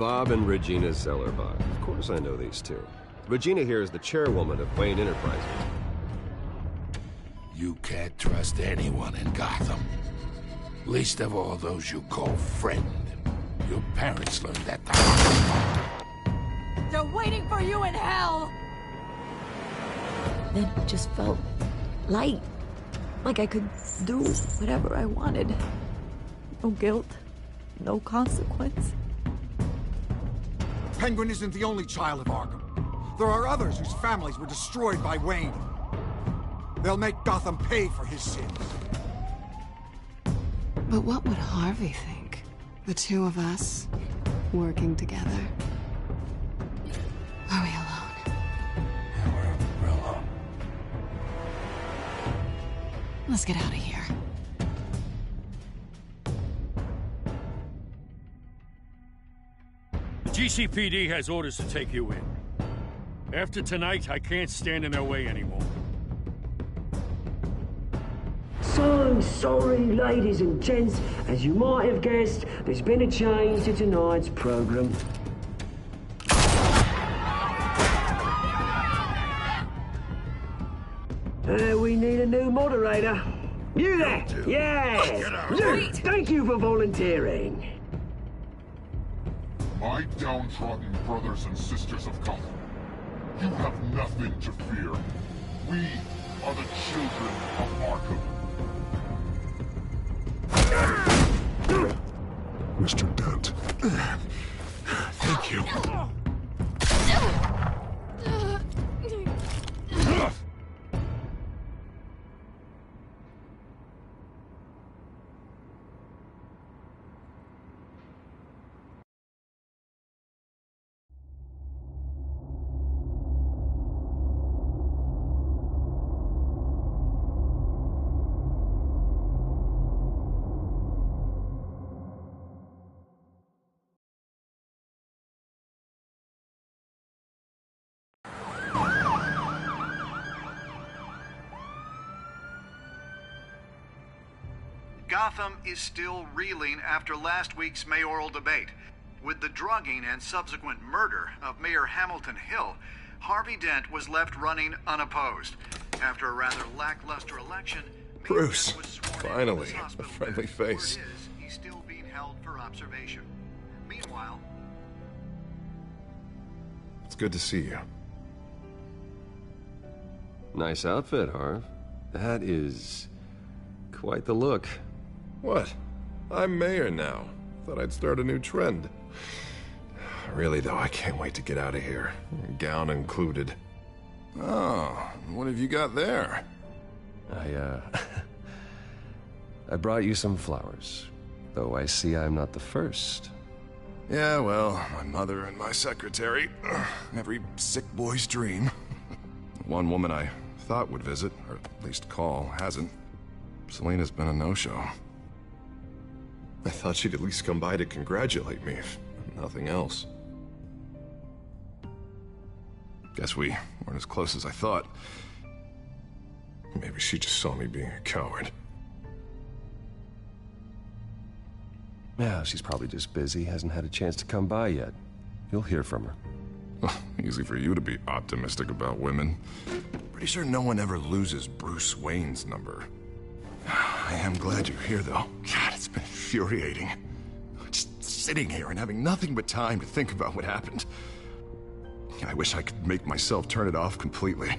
Bob and Regina Zellerbach. Of course I know these two. Regina here is the chairwoman of Wayne Enterprises. You can't trust anyone in Gotham. Least of all those you call friend. Your parents learned that the hard way. They're waiting for you in hell! Then it just felt light. Like I could do whatever I wanted. No guilt, no consequence. Penguin isn't the only child of Arkham. There are others whose families were destroyed by Wayne. They'll make Gotham pay for his sins. But what would Harvey think? The two of us, working together. Are we alone? Yeah, we're alone. Let's get out of here. The GCPD has orders to take you in. After tonight, I can't stand in their way anymore. So sorry, ladies and gents. As you might have guessed, there's been a change to tonight's program. We need a new moderator. You there? Yeah! Luke, thank you for volunteering. My downtrodden brothers and sisters of Gotham, you have nothing to fear. We are the children of Arkham. Mr. Dent. Thank you. Gotham is still reeling after last week's mayoral debate. With the drugging and subsequent murder of Mayor Hamilton Hill, Harvey Dent was left running unopposed. After a rather lackluster election, Bruce, finally, a friendly face. He's still being held for observation. Meanwhile, It's good to see you. Nice outfit, Harv. That is quite the look. What? I'm mayor now. Thought I'd start a new trend. Really, though, I can't wait to get out of here. Gown included. Oh, what have you got there? I brought you some flowers. Though I see I'm not the first. Yeah, well, my mother and my secretary. Every sick boy's dream. One woman I thought would visit, or at least call, hasn't. Selena's been a no-show. I thought she'd at least come by to congratulate me, if nothing else. Guess we weren't as close as I thought. Maybe she just saw me being a coward. Yeah, she's probably just busy, hasn't had a chance to come by yet. You'll hear from her. Well, easy for you to be optimistic about women. Pretty sure no one ever loses Bruce Wayne's number. I am glad you're here, though. God, it's been infuriating. Just sitting here and having nothing but time to think about what happened. I wish I could make myself turn it off completely.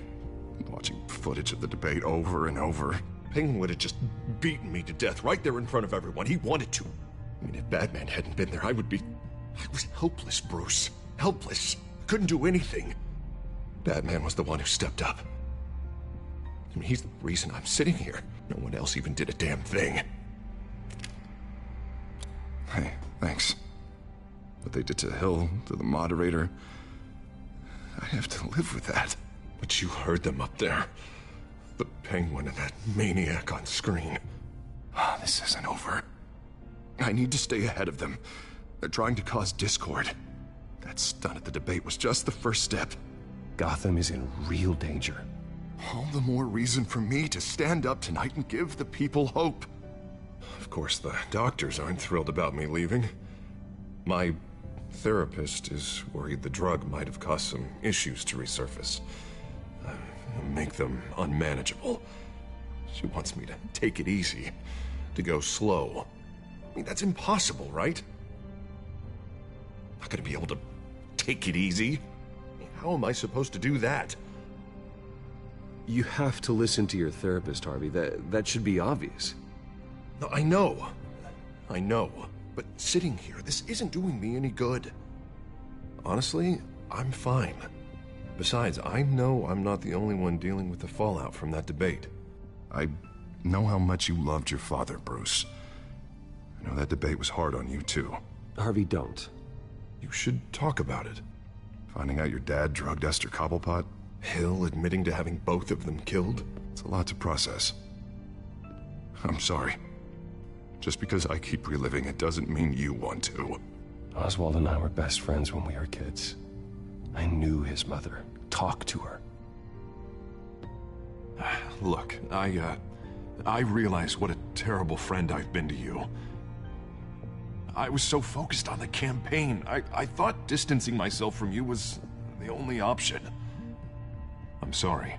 Watching footage of the debate over and over. Penguin would have just beaten me to death right there in front of everyone. He wanted to. I mean, if Batman hadn't been there, I was helpless, Bruce. Helpless. Couldn't do anything. Batman was the one who stepped up. I mean, he's the reason I'm sitting here. No one else even did a damn thing. Hey, thanks. What they did to Hill, to the moderator, I have to live with that. But you heard them up there. The Penguin and that maniac on screen. This isn't over. I need to stay ahead of them. They're trying to cause discord. That stunt at the debate was just the first step. Gotham is in real danger. All the more reason for me to stand up tonight and give the people hope. Of course, the doctors aren't thrilled about me leaving. My Therapist is worried the drug might have caused some issues to resurface. Make them unmanageable. She wants me to take it easy, to go slow. I mean, that's impossible, right? Not gonna be able to take it easy. How am I supposed to do that? You have to listen to your therapist, Harvey. That should be obvious. No, I know. But sitting here, this isn't doing me any good. Honestly, I'm fine. Besides, I know I'm not the only one dealing with the fallout from that debate. I know how much you loved your father, Bruce. I know that debate was hard on you, too. Harvey, don't. You should talk about it. Finding out your dad drugged Esther Cobblepot, Hill admitting to having both of them killed. It's a lot to process. I'm sorry. Just because I keep reliving it doesn't mean you want to. Oswald and I were best friends when we were kids. I knew his mother. Talked to her. Look, I realize what a terrible friend I've been to you. I was so focused on the campaign. I thought distancing myself from you was the only option. I'm sorry.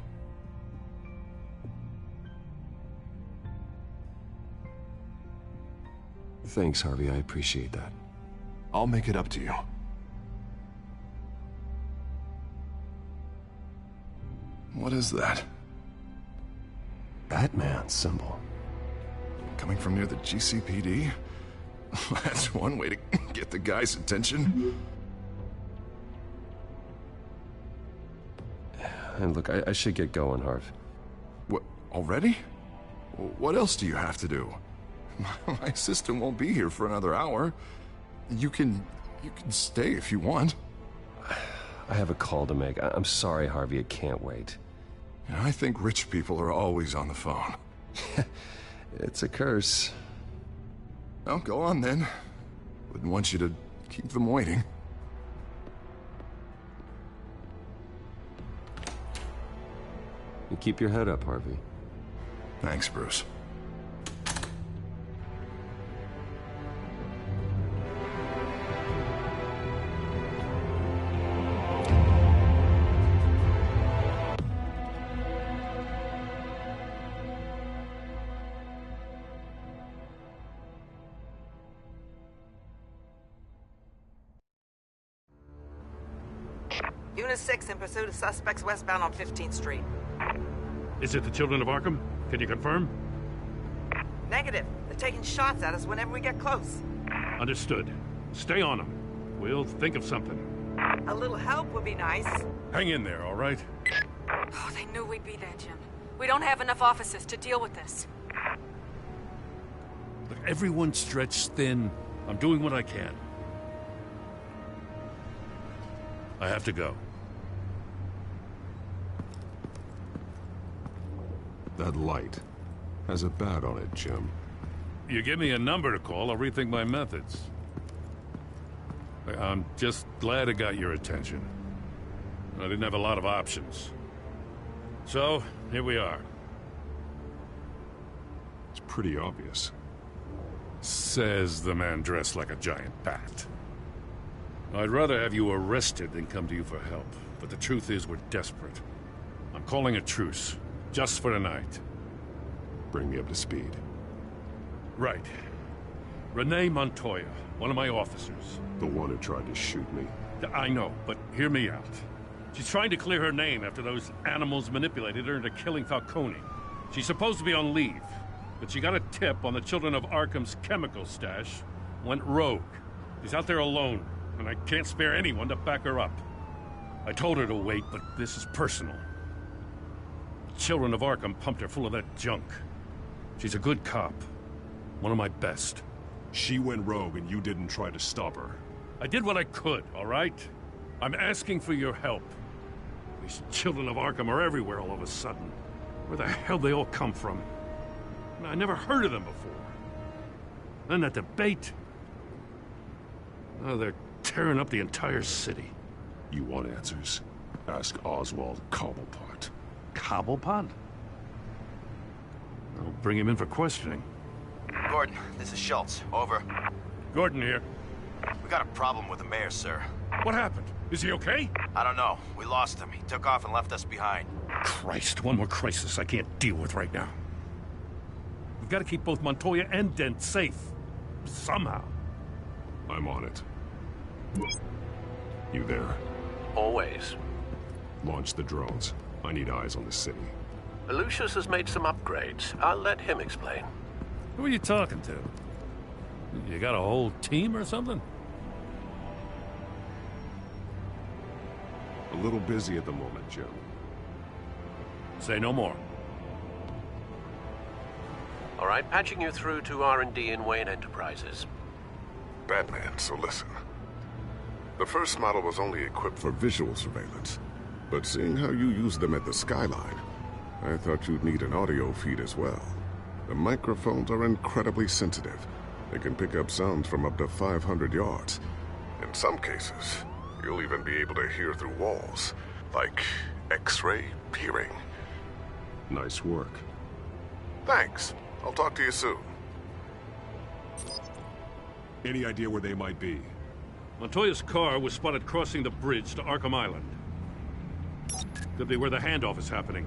Thanks, Harvey. I appreciate that. I'll make it up to you. What is that? Batman's symbol. Coming from near the GCPD? That's one way to get the guy's attention. And look, I should get going, Harv. What, already? What else do you have to do? My assistant won't be here for another hour. You can stay if you want. I have a call to make. I'm sorry, Harvey, I can't wait. You know, I think rich people are always on the phone. It's a curse. Well, go on then. Wouldn't want you to keep them waiting. You keep your head up, Harvey. Thanks, Bruce. Unit 6 in pursuit of suspects westbound on 15th Street. Is it the Children of Arkham? Can you confirm? Negative. They're taking shots at us whenever we get close. Understood. Stay on them. We'll think of something. A little help would be nice. Hang in there, all right? Oh, they knew we'd be there, Jim. We don't have enough officers to deal with this. Look, everyone's stretched thin. I'm doing what I can. I have to go. That light has a bat on it, Jim. You give me a number to call, I'll rethink my methods. I'm just glad it got your attention. I didn't have a lot of options. So, here we are. It's pretty obvious. Says the man dressed like a giant bat. I'd rather have you arrested than come to you for help, but the truth is we're desperate. I'm calling a truce, just for tonight. Bring me up to speed. Right. Renee Montoya, one of my officers. The one who tried to shoot me. I know, but hear me out. She's trying to clear her name after those animals manipulated her into killing Falcone. She's supposed to be on leave, but she got a tip on the Children of Arkham's chemical stash, went rogue. She's out there alone, and I can't spare anyone to back her up. I told her to wait, but this is personal. The Children of Arkham pumped her full of that junk. She's a good cop. One of my best. She went rogue and you didn't try to stop her. I did what I could, all right? I'm asking for your help. These Children of Arkham are everywhere all of a sudden. Where the hell they all come from? I never heard of them before. Then that debate. Oh, they're tearing up the entire city. You want answers? Ask Oswald Cobblepot. Cobblepot? I'll bring him in for questioning. Gordon, this is Schultz. Over. Gordon here. We got a problem with the mayor, sir. What happened? Is he okay? I don't know. We lost him. He took off and left us behind. Christ, one more crisis I can't deal with right now. We've got to keep both Montoya and Dent safe. Somehow. I'm on it. You there? Always. Launch the drones. I need eyes on the city. Lucius has made some upgrades. I'll let him explain. Who are you talking to? You got a whole team or something? A little busy at the moment, Jim. Say no more. All right, patching you through to R&D in Wayne Enterprises. Batman, so listen. The first model was only equipped for visual surveillance. But seeing how you use them at the skyline, I thought you'd need an audio feed as well. The microphones are incredibly sensitive. They can pick up sounds from up to 500 yards. In some cases, you'll even be able to hear through walls, like X-ray peering. Nice work. Thanks. I'll talk to you soon. Any idea where they might be? Montoya's car was spotted crossing the bridge to Arkham Island. Could be where the handoff is happening.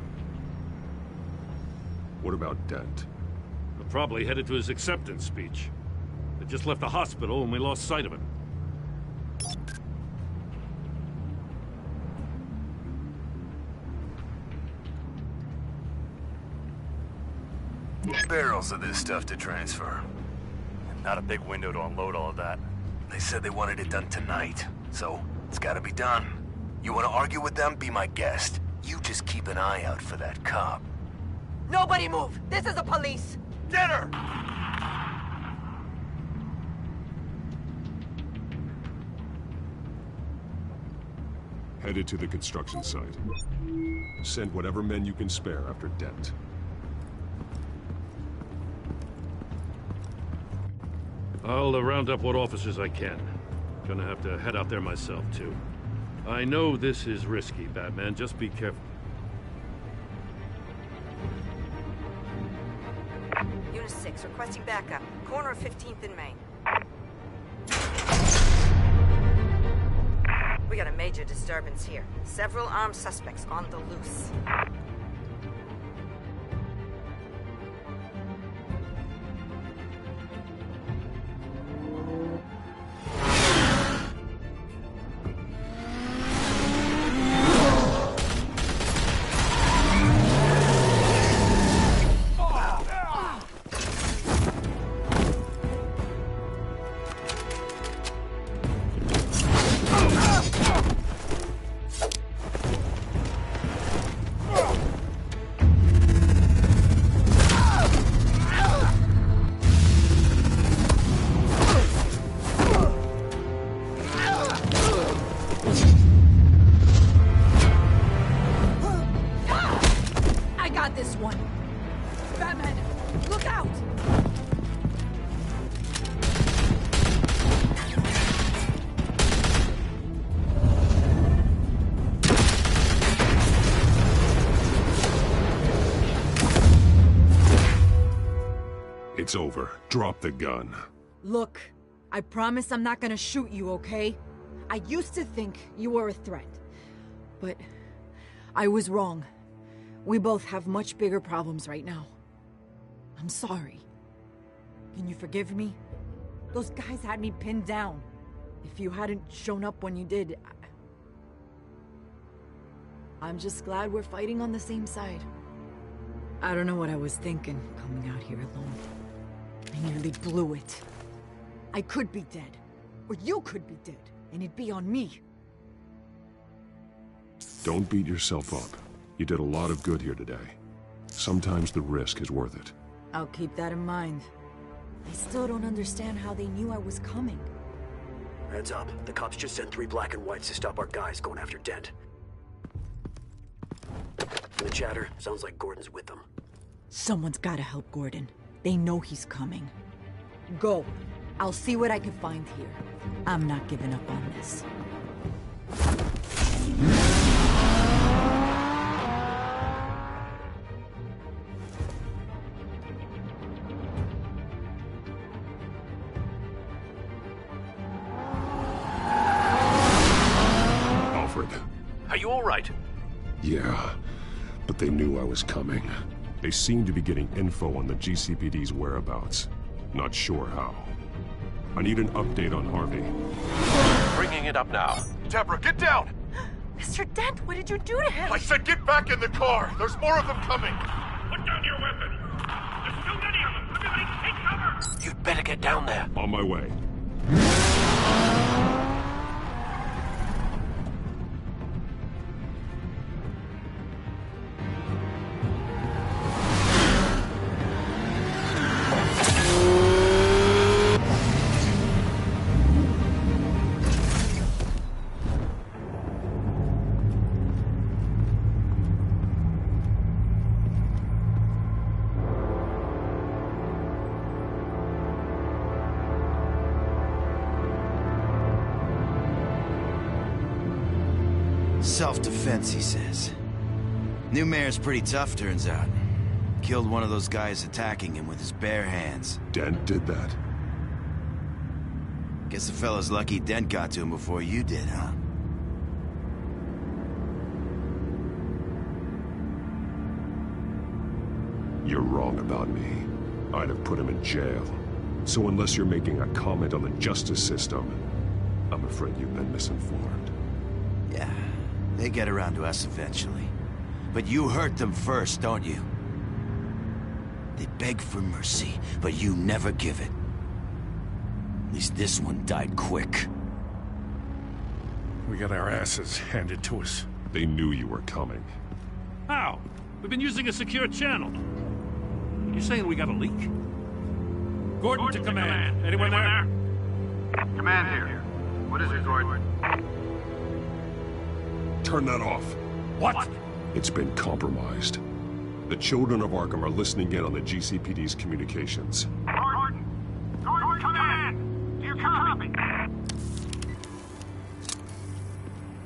What about Dent? They're probably headed to his acceptance speech. They just left the hospital and we lost sight of him. Barrels of this stuff to transfer. Not a big window to unload all of that. They said they wanted it done tonight, so it's gotta be done. You wanna argue with them? Be my guest. You just keep an eye out for that cop. Nobody move! This is the police! Get her! Headed to the construction site. Send whatever men you can spare after Dent. I'll round up what officers I can. Gonna have to head out there myself, too. I know this is risky, Batman. Just be careful. Unit 6, requesting backup. Corner of 15th and Main. We got a major disturbance here. Several armed suspects on the loose. It's over. Drop the gun. Look, I promise I'm not gonna shoot you, okay? I used to think you were a threat. But I was wrong. We both have much bigger problems right now. I'm sorry. Can you forgive me? Those guys had me pinned down. If you hadn't shown up when you did, I'm just glad we're fighting on the same side. I don't know what I was thinking, coming out here alone. I nearly blew it. I could be dead. Or you could be dead, and it'd be on me. Don't beat yourself up. You did a lot of good here today. Sometimes the risk is worth it. I'll keep that in mind. I still don't understand how they knew I was coming. Heads up. The cops just sent 3 black and whites to stop our guys going after Dent. The chatter sounds like Gordon's with them. Someone's gotta help Gordon. They know he's coming. Go. I'll see what I can find here. I'm not giving up on this. right? Yeah, but they knew I was coming. They seem to be getting info on the GCPD's whereabouts. Not sure how. I need an update on Harvey. Bringing it up now. Deborah, get down! Mr. Dent, what did you do to him? I said get back in the car! There's more of them coming! Put down your weapon! There's too many of them! Everybody take cover! You'd better get down there. On my way. Self-defense, he says. New mayor's pretty tough, turns out. Killed one of those guys attacking him with his bare hands. Dent did that? Guess the fella's lucky Dent got to him before you did, huh? You're wrong about me. I'd have put him in jail. So unless you're making a comment on the justice system, I'm afraid you've been misinformed. Yeah, they get around to us eventually. But you hurt them first, don't you? They beg for mercy, but you never give it. At least this one died quick. We got our asses handed to us. They knew you were coming. How? We've been using a secure channel. You saying we got a leak? Gordon to command. Anyone there? Command here. What is it, Gordon? Turn that off. What? It's been compromised. The children of Arkham are listening in on the GCPD's communications. Gordon! Gordon, command! Do you copy?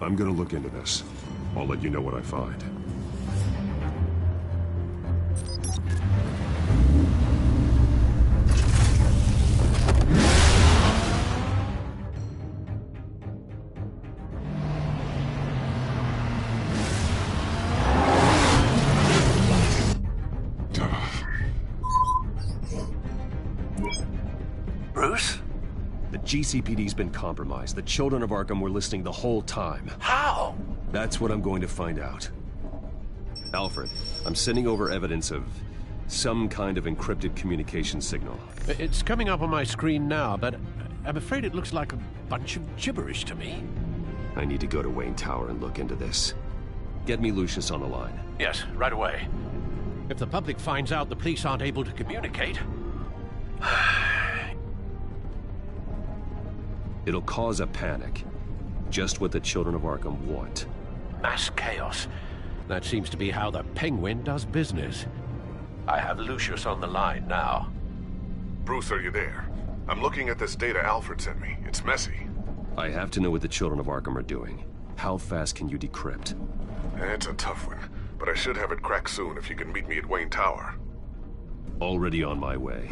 I'm gonna look into this. I'll let you know what I find. Bruce? The GCPD's been compromised. The children of Arkham were listening the whole time. How? That's what I'm going to find out. Alfred, I'm sending over evidence of some kind of encrypted communication signal. It's coming up on my screen now, but I'm afraid it looks like a bunch of gibberish to me. I need to go to Wayne Tower and look into this. Get me Lucius on the line. Yes, right away. If the public finds out the police aren't able to communicate... It'll cause a panic. Just what the children of Arkham want. Mass chaos. That seems to be how the Penguin does business. I have Lucius on the line now. Bruce, are you there? I'm looking at this data Alfred sent me. It's messy. I have to know what the children of Arkham are doing. How fast can you decrypt? It's a tough one, but I should have it cracked soon if you can meet me at Wayne Tower. Already on my way.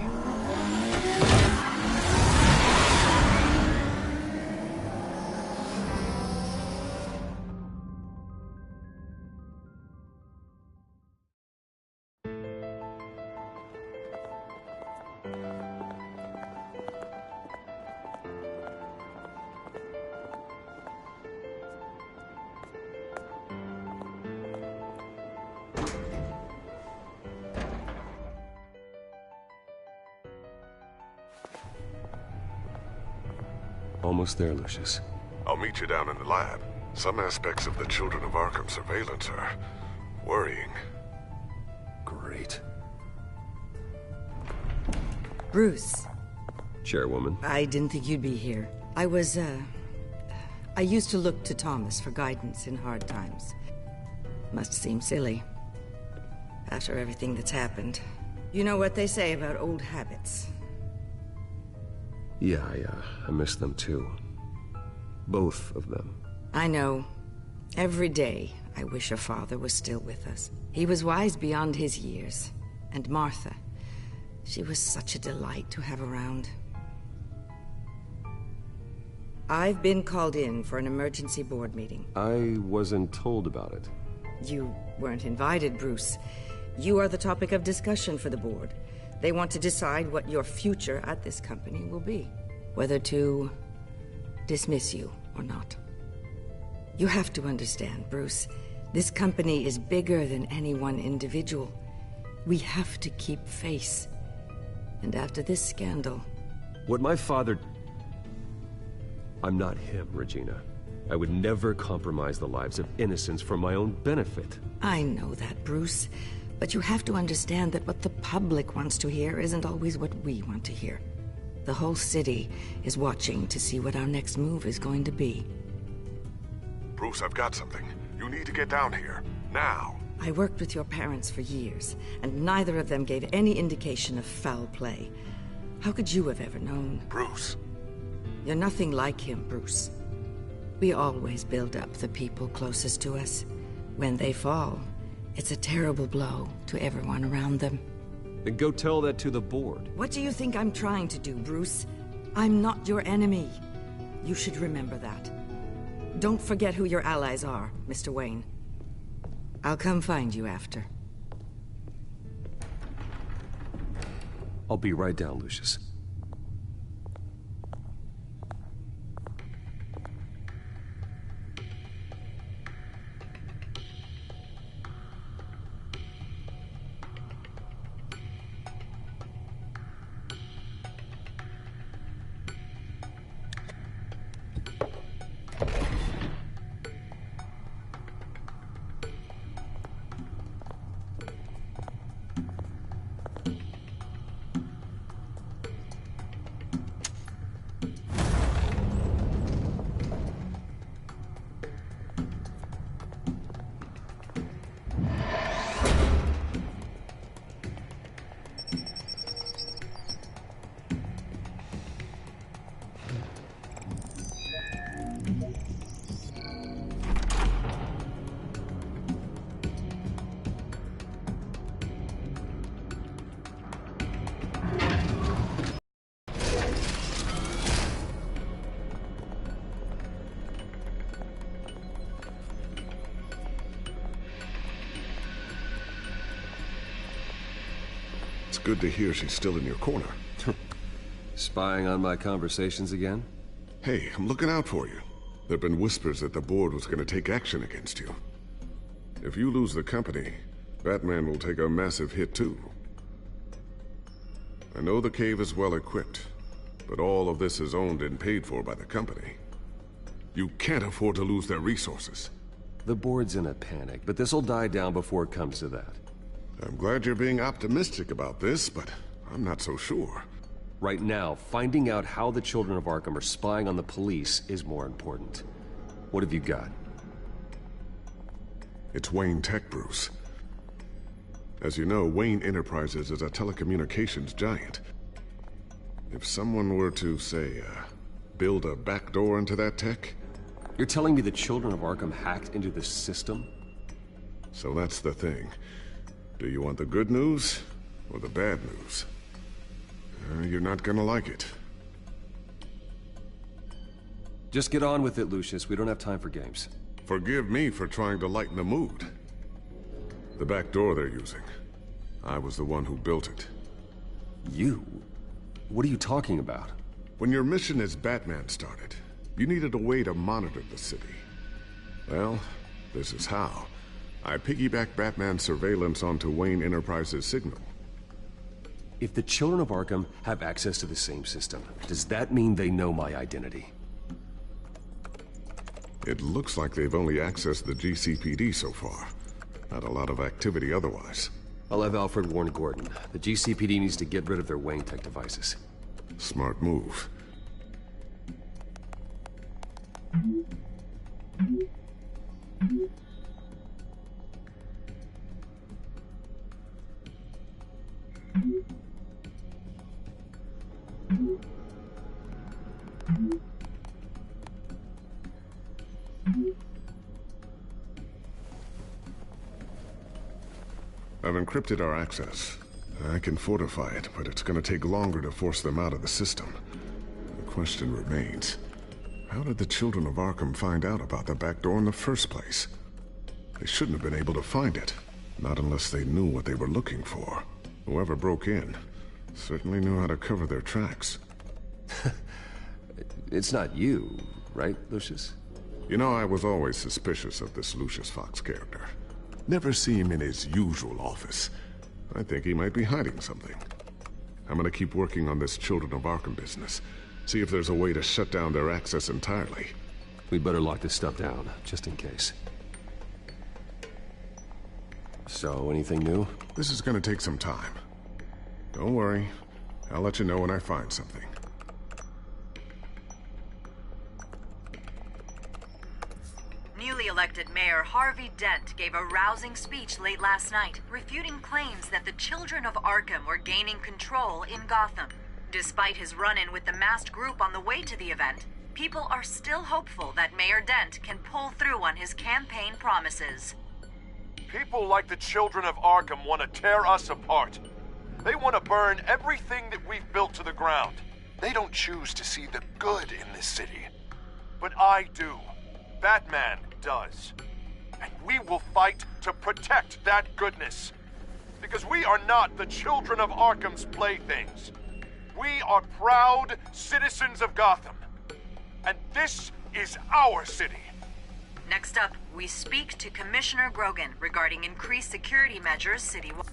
Almost there, Lucius. I'll meet you down in the lab. Some aspects of the Children of Arkham surveillance are worrying. Great. Bruce. Chairwoman. I didn't think you'd be here. I used to look to Thomas for guidance in hard times. Must seem silly. After everything that's happened. You know what they say about old habits. Yeah, I miss them too. Both of them. I know. Every day, I wish her father was still with us. He was wise beyond his years. And Martha, she was such a delight to have around. I've been called in for an emergency board meeting. I wasn't told about it. You weren't invited, Bruce. You are the topic of discussion for the board. They want to decide what your future at this company will be. Whether to dismiss you or not. You have to understand, Bruce. This company is bigger than any one individual. We have to keep face. And after this scandal... What my father... I'm not him, Regina. I would never compromise the lives of innocents for my own benefit. I know that, Bruce. But you have to understand that what the public wants to hear isn't always what we want to hear. The whole city is watching to see what our next move is going to be. Bruce, I've got something. You need to get down here. Now. I worked with your parents for years, and neither of them gave any indication of foul play. How could you have ever known? Bruce. You're nothing like him, Bruce. We always build up the people closest to us. When they fall, it's a terrible blow to everyone around them. Then go tell that to the board. What do you think I'm trying to do, Bruce? I'm not your enemy. You should remember that. Don't forget who your allies are, Mr. Wayne. I'll come find you after. I'll be right down, Lucius. It's good to hear she's still in your corner. Spying on my conversations again? Hey, I'm looking out for you. There've been whispers that the board was going to take action against you. If you lose the company, Batman will take a massive hit too. I know the cave is well equipped, but all of this is owned and paid for by the company. You can't afford to lose their resources. The board's in a panic, but this'll die down before it comes to that. I'm glad you're being optimistic about this, but I'm not so sure. Right now, finding out how the children of Arkham are spying on the police is more important. What have you got? It's Wayne Tech, Bruce. As you know, Wayne Enterprises is a telecommunications giant. If someone were to, say, build a backdoor into that tech... You're telling me the children of Arkham hacked into the system? So that's the thing. Do you want the good news or the bad news? You're not gonna like it. Just get on with it, Lucius. We don't have time for games. Forgive me for trying to lighten the mood. The back door they're using. I was the one who built it. You? What are you talking about? When your mission as Batman started, you needed a way to monitor the city. Well, this is how. I piggybacked Batman's surveillance onto Wayne Enterprises' signal. If the children of Arkham have access to the same system, does that mean they know my identity? It looks like they've only accessed the GCPD so far. Not a lot of activity otherwise. I'll have Alfred warn Gordon. The GCPD needs to get rid of their Wayne Tech devices. Smart move. I've encrypted our access. I can fortify it, but it's gonna take longer to force them out of the system. The question remains, How did the children of Arkham find out about the back door in the first place? They shouldn't have been able to find it. Not unless they knew what they were looking for. Whoever broke in certainly knew how to cover their tracks. It's not you, right, Lucius? You know, I was always suspicious of this Lucius Fox character. Never see him in his usual office. I think he might be hiding something. I'm gonna keep working on this Children of Arkham business. See if there's a way to shut down their access entirely. We'd better lock this stuff down, just in case. So, anything new? This is gonna take some time. Don't worry. I'll let you know when I find something. Newly elected Mayor Harvey Dent gave a rousing speech late last night, refuting claims that the Children of Arkham were gaining control in Gotham. Despite his run-in with the masked group on the way to the event, people are still hopeful that Mayor Dent can pull through on his campaign promises. People like the Children of Arkham want to tear us apart. They want to burn everything that we've built to the ground. They don't choose to see the good in this city. But I do. Batman does. And we will fight to protect that goodness. Because we are not the Children of Arkham's playthings. We are proud citizens of Gotham. And this is our city. Next up, we speak to Commissioner Grogan regarding increased security measures citywide.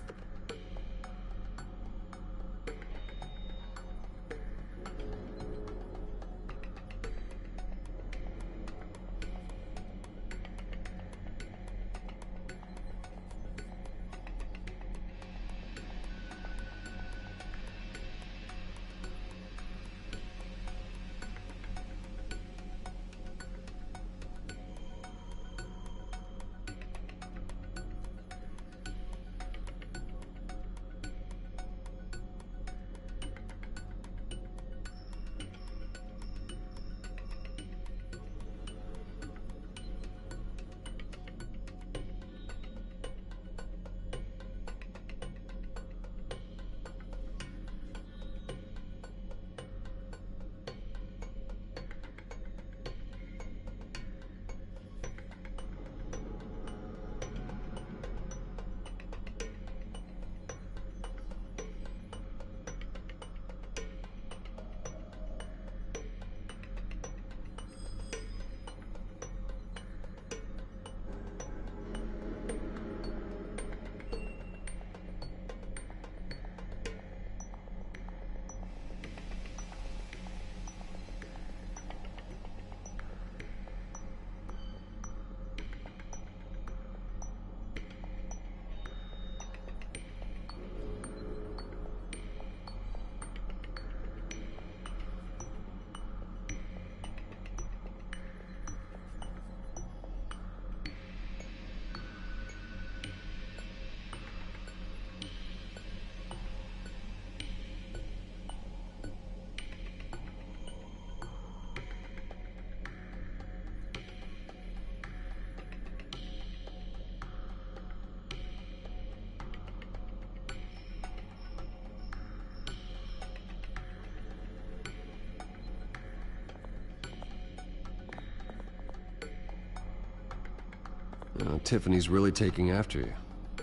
Tiffany's really taking after you.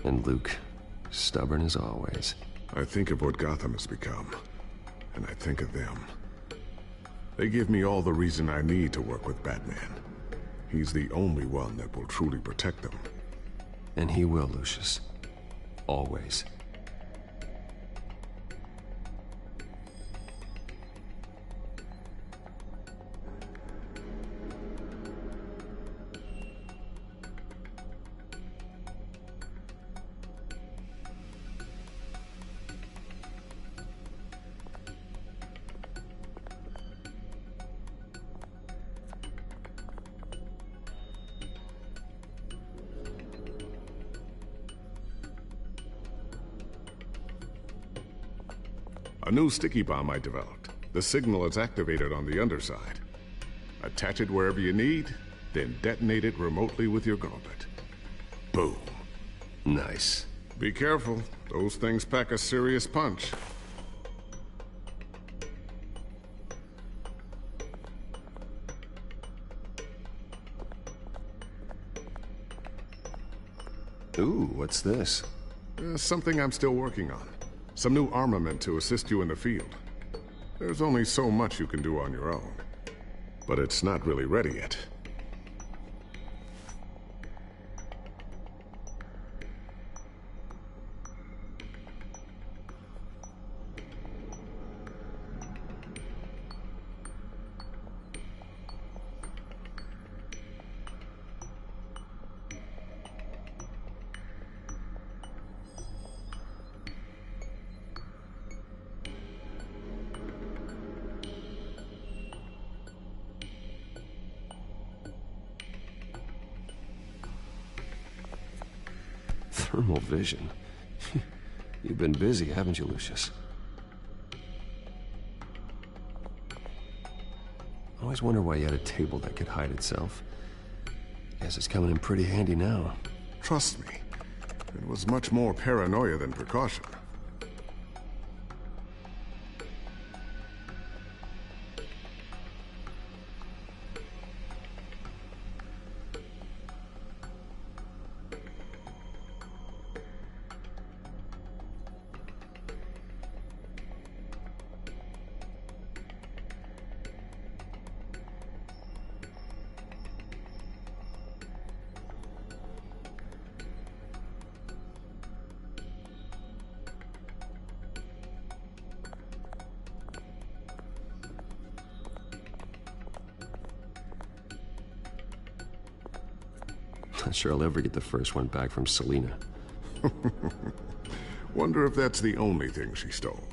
And Luke, stubborn as always. I think of what Gotham has become, and I think of them. They give me all the reason I need to work with Batman. He's the only one that will truly protect them. And he will, Lucius. Always. A new sticky bomb I developed. The signal is activated on the underside. Attach it wherever you need, then detonate it remotely with your gauntlet. Boom. Nice. Be careful. Those things pack a serious punch. Ooh, what's this? Something I'm still working on. Some new armament to assist you in the field. There's only so much you can do on your own. But it's not really ready yet. Thermal vision. You've been busy, haven't you, Lucius? I always wonder why you had a table that could hide itself. Guess it's coming in pretty handy now. Trust me, it was much more paranoia than precaution. Not sure I'll ever get the first one back from Selena. Wonder if that's the only thing she stole.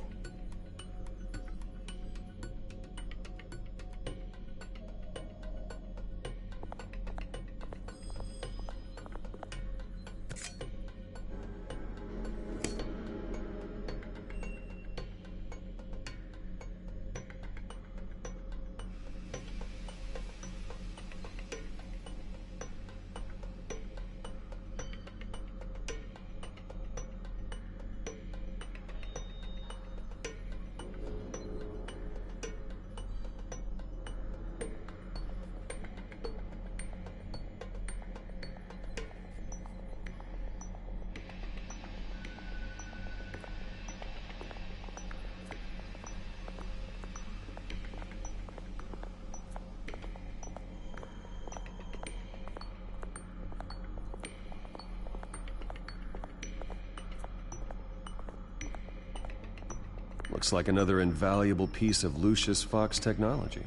Looks like another invaluable piece of Lucius Fox technology.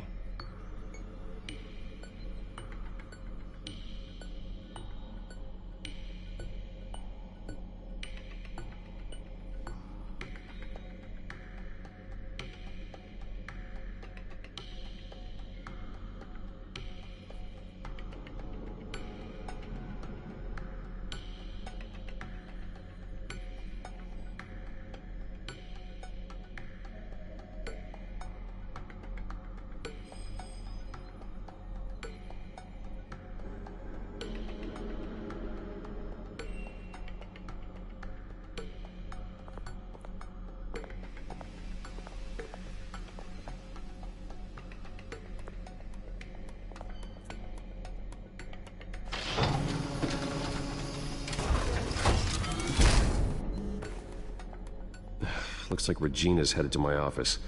Looks like Regina's headed to my office.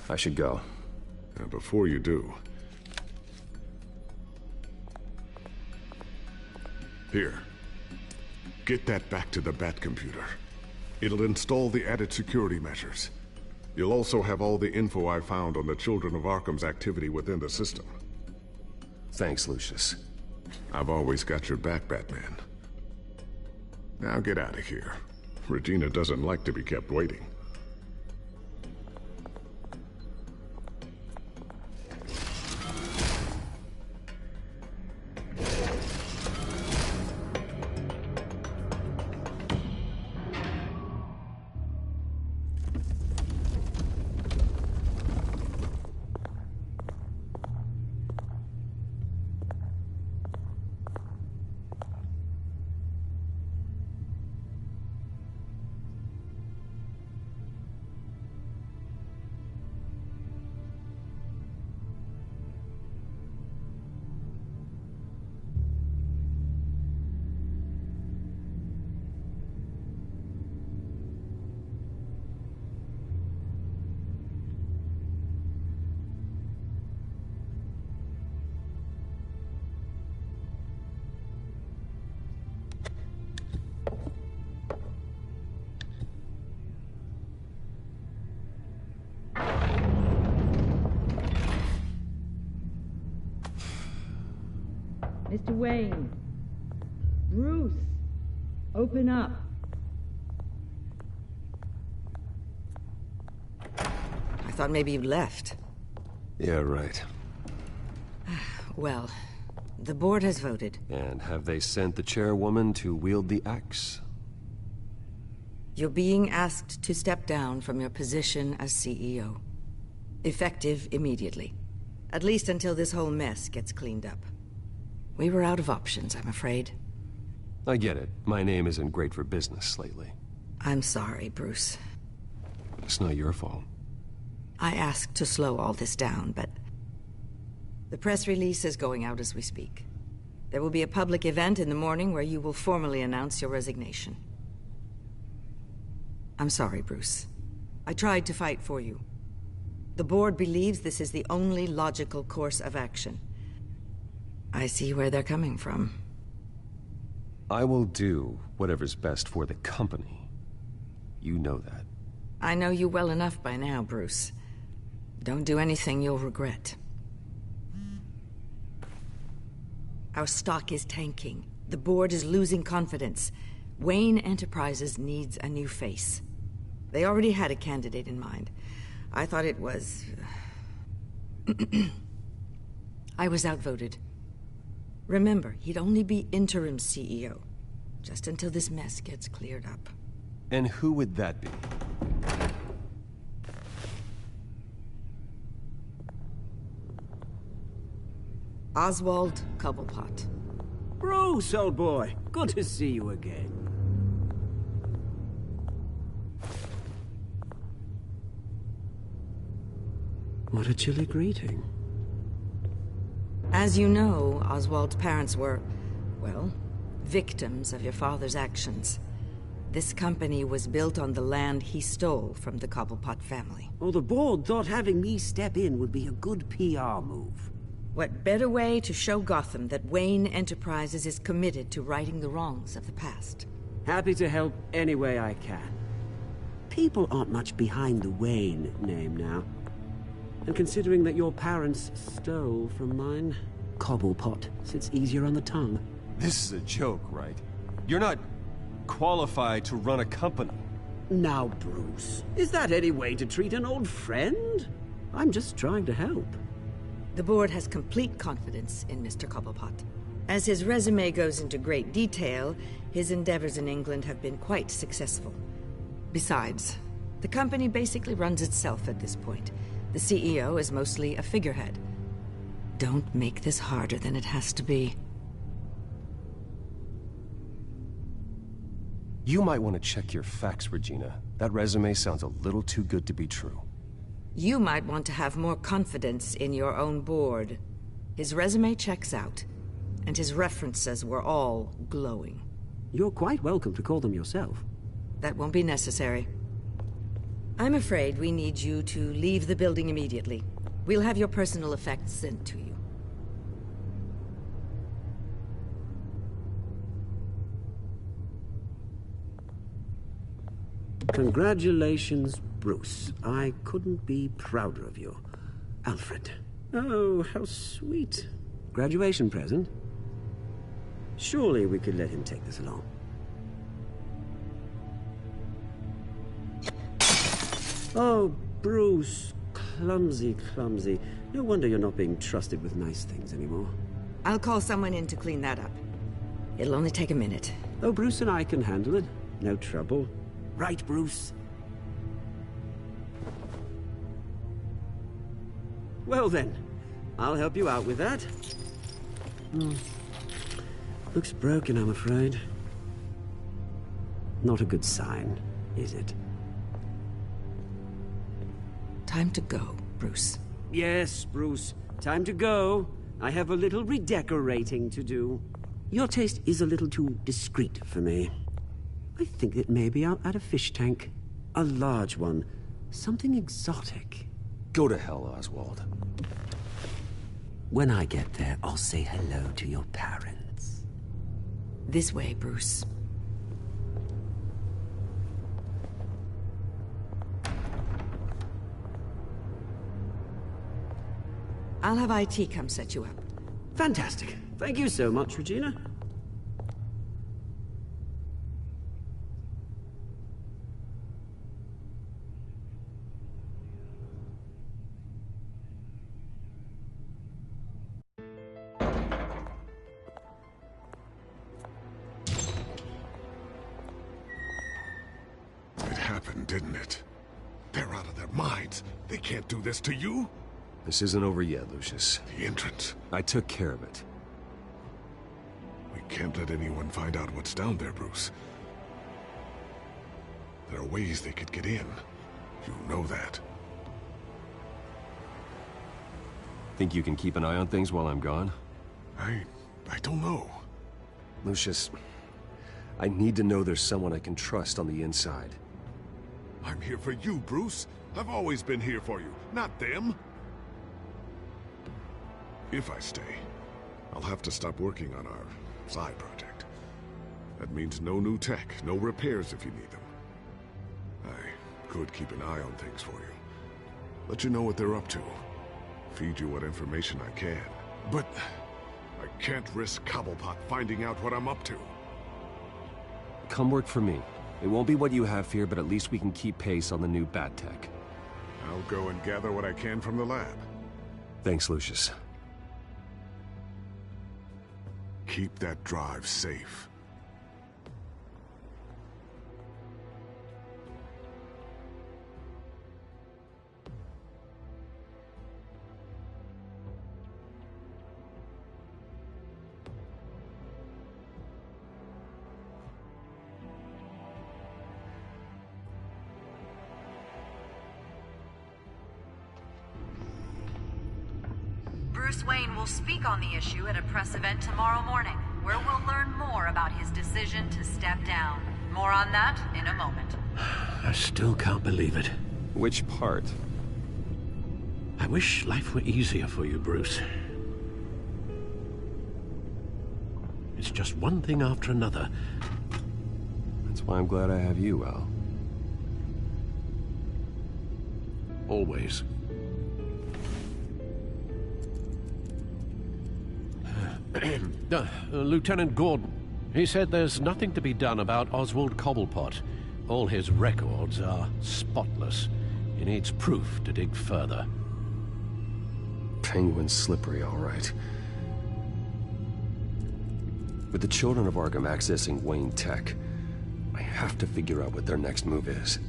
I should go. Before you do... Here. Get that back to the Bat computer. It'll install the added security measures. You'll also have all the info I found on the Children of Arkham's activity within the system. Thanks, Lucius. I've always got your back, Batman. Now get out of here. Regina doesn't like to be kept waiting. Mr. Wayne. Bruce, open up. I thought maybe you'd left. Yeah, right. Well, the board has voted. And have they sent the chairwoman to wield the axe? You're being asked to step down from your position as CEO. Effective immediately. At least until this whole mess gets cleaned up. We were out of options, I'm afraid. I get it. My name isn't great for business lately. I'm sorry, Bruce. It's not your fault. I asked to slow all this down, but... The press release is going out as we speak. There will be a public event in the morning where you will formally announce your resignation. I'm sorry, Bruce. I tried to fight for you. The board believes this is the only logical course of action. I see where they're coming from. I will do whatever's best for the company. You know that. I know you well enough by now, Bruce. Don't do anything you'll regret. Our stock is tanking. The board is losing confidence. Wayne Enterprises needs a new face. They already had a candidate in mind. I thought it was... I was outvoted. Remember, he'd only be interim CEO, just until this mess gets cleared up. And who would that be? Oswald Cobblepot. Bruce, old boy. Good to see you again. What a chilly greeting. As you know, Oswald's parents were, well, victims of your father's actions. This company was built on the land he stole from the Cobblepot family. Oh, the board thought having me step in would be a good PR move. What better way to show Gotham that Wayne Enterprises is committed to righting the wrongs of the past? Happy to help any way I can. People aren't much behind the Wayne name now. And considering that your parents stole from mine, Cobblepot sits easier on the tongue. This is a joke, right? You're not qualified to run a company. Now, Bruce, is that any way to treat an old friend? I'm just trying to help. The board has complete confidence in Mr. Cobblepot. As his resume goes into great detail, his endeavors in England have been quite successful. Besides, the company basically runs itself at this point. The CEO is mostly a figurehead. Don't make this harder than it has to be. You might want to check your facts, Regina. That resume sounds a little too good to be true. You might want to have more confidence in your own board. His resume checks out, and his references were all glowing. You're quite welcome to call them yourself. That won't be necessary. I'm afraid we need you to leave the building immediately. We'll have your personal effects sent to you. Congratulations, Bruce. I couldn't be prouder of you. Alfred. Oh, how sweet. Graduation present? Surely we could let him take this along. Oh, Bruce. Clumsy, clumsy. No wonder you're not being trusted with nice things anymore. I'll call someone in to clean that up. It'll only take a minute. Oh, Bruce and I can handle it. No trouble. Right, Bruce? Well then, I'll help you out with that. Looks broken, I'm afraid. Not a good sign, is it? Time to go, Bruce. Yes, Bruce. Time to go. I have a little redecorating to do. Your taste is a little too discreet for me. I think that maybe I'll add a fish tank. A large one. Something exotic. Go to hell, Oswald. When I get there, I'll say hello to your parents. This way, Bruce. I'll have IT come set you up. Fantastic. Thank you so much, Regina. It happened, didn't it? They're out of their minds. They can't do this to you. This isn't over yet, Lucius. The entrance. I took care of it. We can't let anyone find out what's down there, Bruce. There are ways they could get in. You know that. Think you can keep an eye on things while I'm gone? I don't know. Lucius, I need to know there's someone I can trust on the inside. I'm here for you, Bruce. I've always been here for you, not them. If I stay, I'll have to stop working on our side project. That means no new tech, no repairs if you need them. I could keep an eye on things for you. Let you know what they're up to. Feed you what information I can. But I can't risk Cobblepot finding out what I'm up to. Come work for me. It won't be what you have here, but at least we can keep pace on the new bat tech. I'll go and gather what I can from the lab. Thanks, Lucius. Keep that drive safe. Bruce Wayne will speak on the issue at a press event tomorrow morning, where we'll learn more about his decision to step down. More on that in a moment. I still can't believe it. Which part? I wish life were easier for you, Bruce. It's just one thing after another. That's why I'm glad I have you, Al. Always. Lieutenant Gordon, he said there's nothing to be done about Oswald Cobblepot. All his records are spotless. He needs proof to dig further. Penguin's slippery, all right. With the children of Arkham accessing Wayne Tech, I have to figure out what their next move is.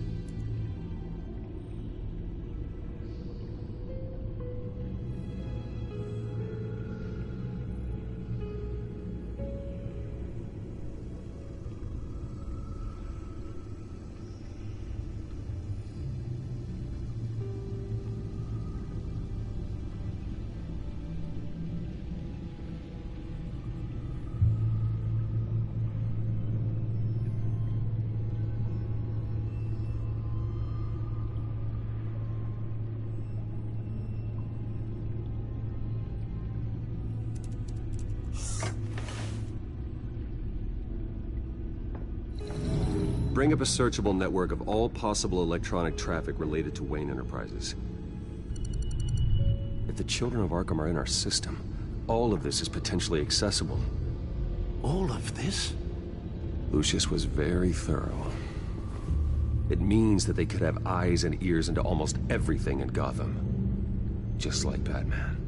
Bring up a searchable network of all possible electronic traffic related to Wayne Enterprises. If the children of Arkham are in our system, all of this is potentially accessible. All of this? Lucius was very thorough. It means that they could have eyes and ears into almost everything in Gotham. Just like Batman.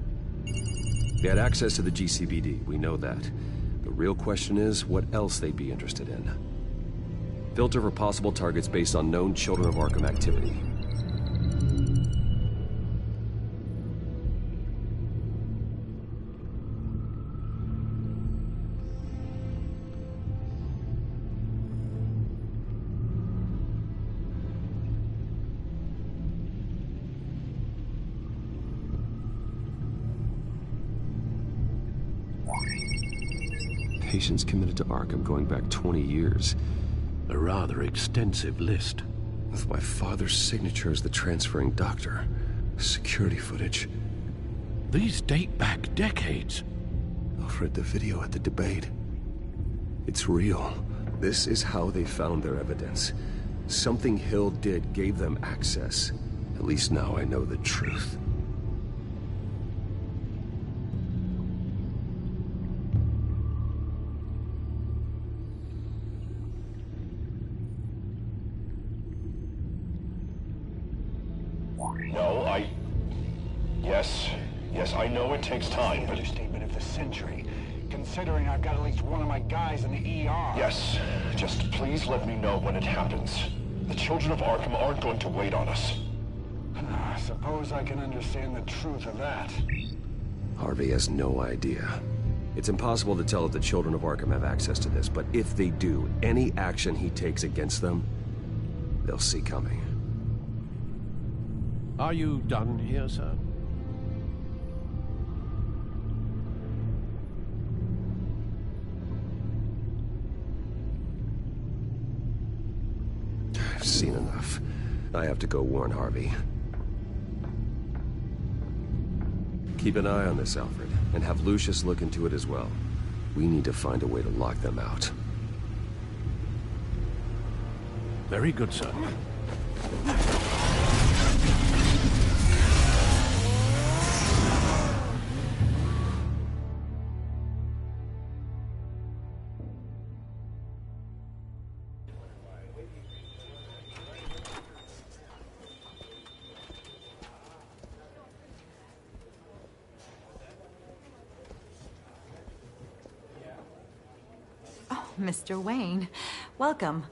They had access to the GCPD, we know that. The real question is, what else they'd be interested in. Filter for possible targets based on known Children of Arkham activity. Patients committed to Arkham going back 20 years. A rather extensive list. With my father's signature as the transferring doctor. Security footage. These date back decades. I've read the video at the debate. It's real. This is how they found their evidence. Something Hill did gave them access. At least now I know the truth. No, Yes, I know it takes time, but... Understatement of the century, considering I've got at least one of my guys in the ER. Yes, just please let me know when it happens. The children of Arkham aren't going to wait on us. I suppose I can understand the truth of that. Harvey has no idea. It's impossible to tell if the children of Arkham have access to this, but if they do, any action he takes against them, they'll see coming. Are you done here, sir? I've seen enough. I have to go warn Harvey. Keep an eye on this, Alfred, and have Lucius look into it as well. We need to find a way to lock them out. Very good, sir. Mr. Wayne, welcome.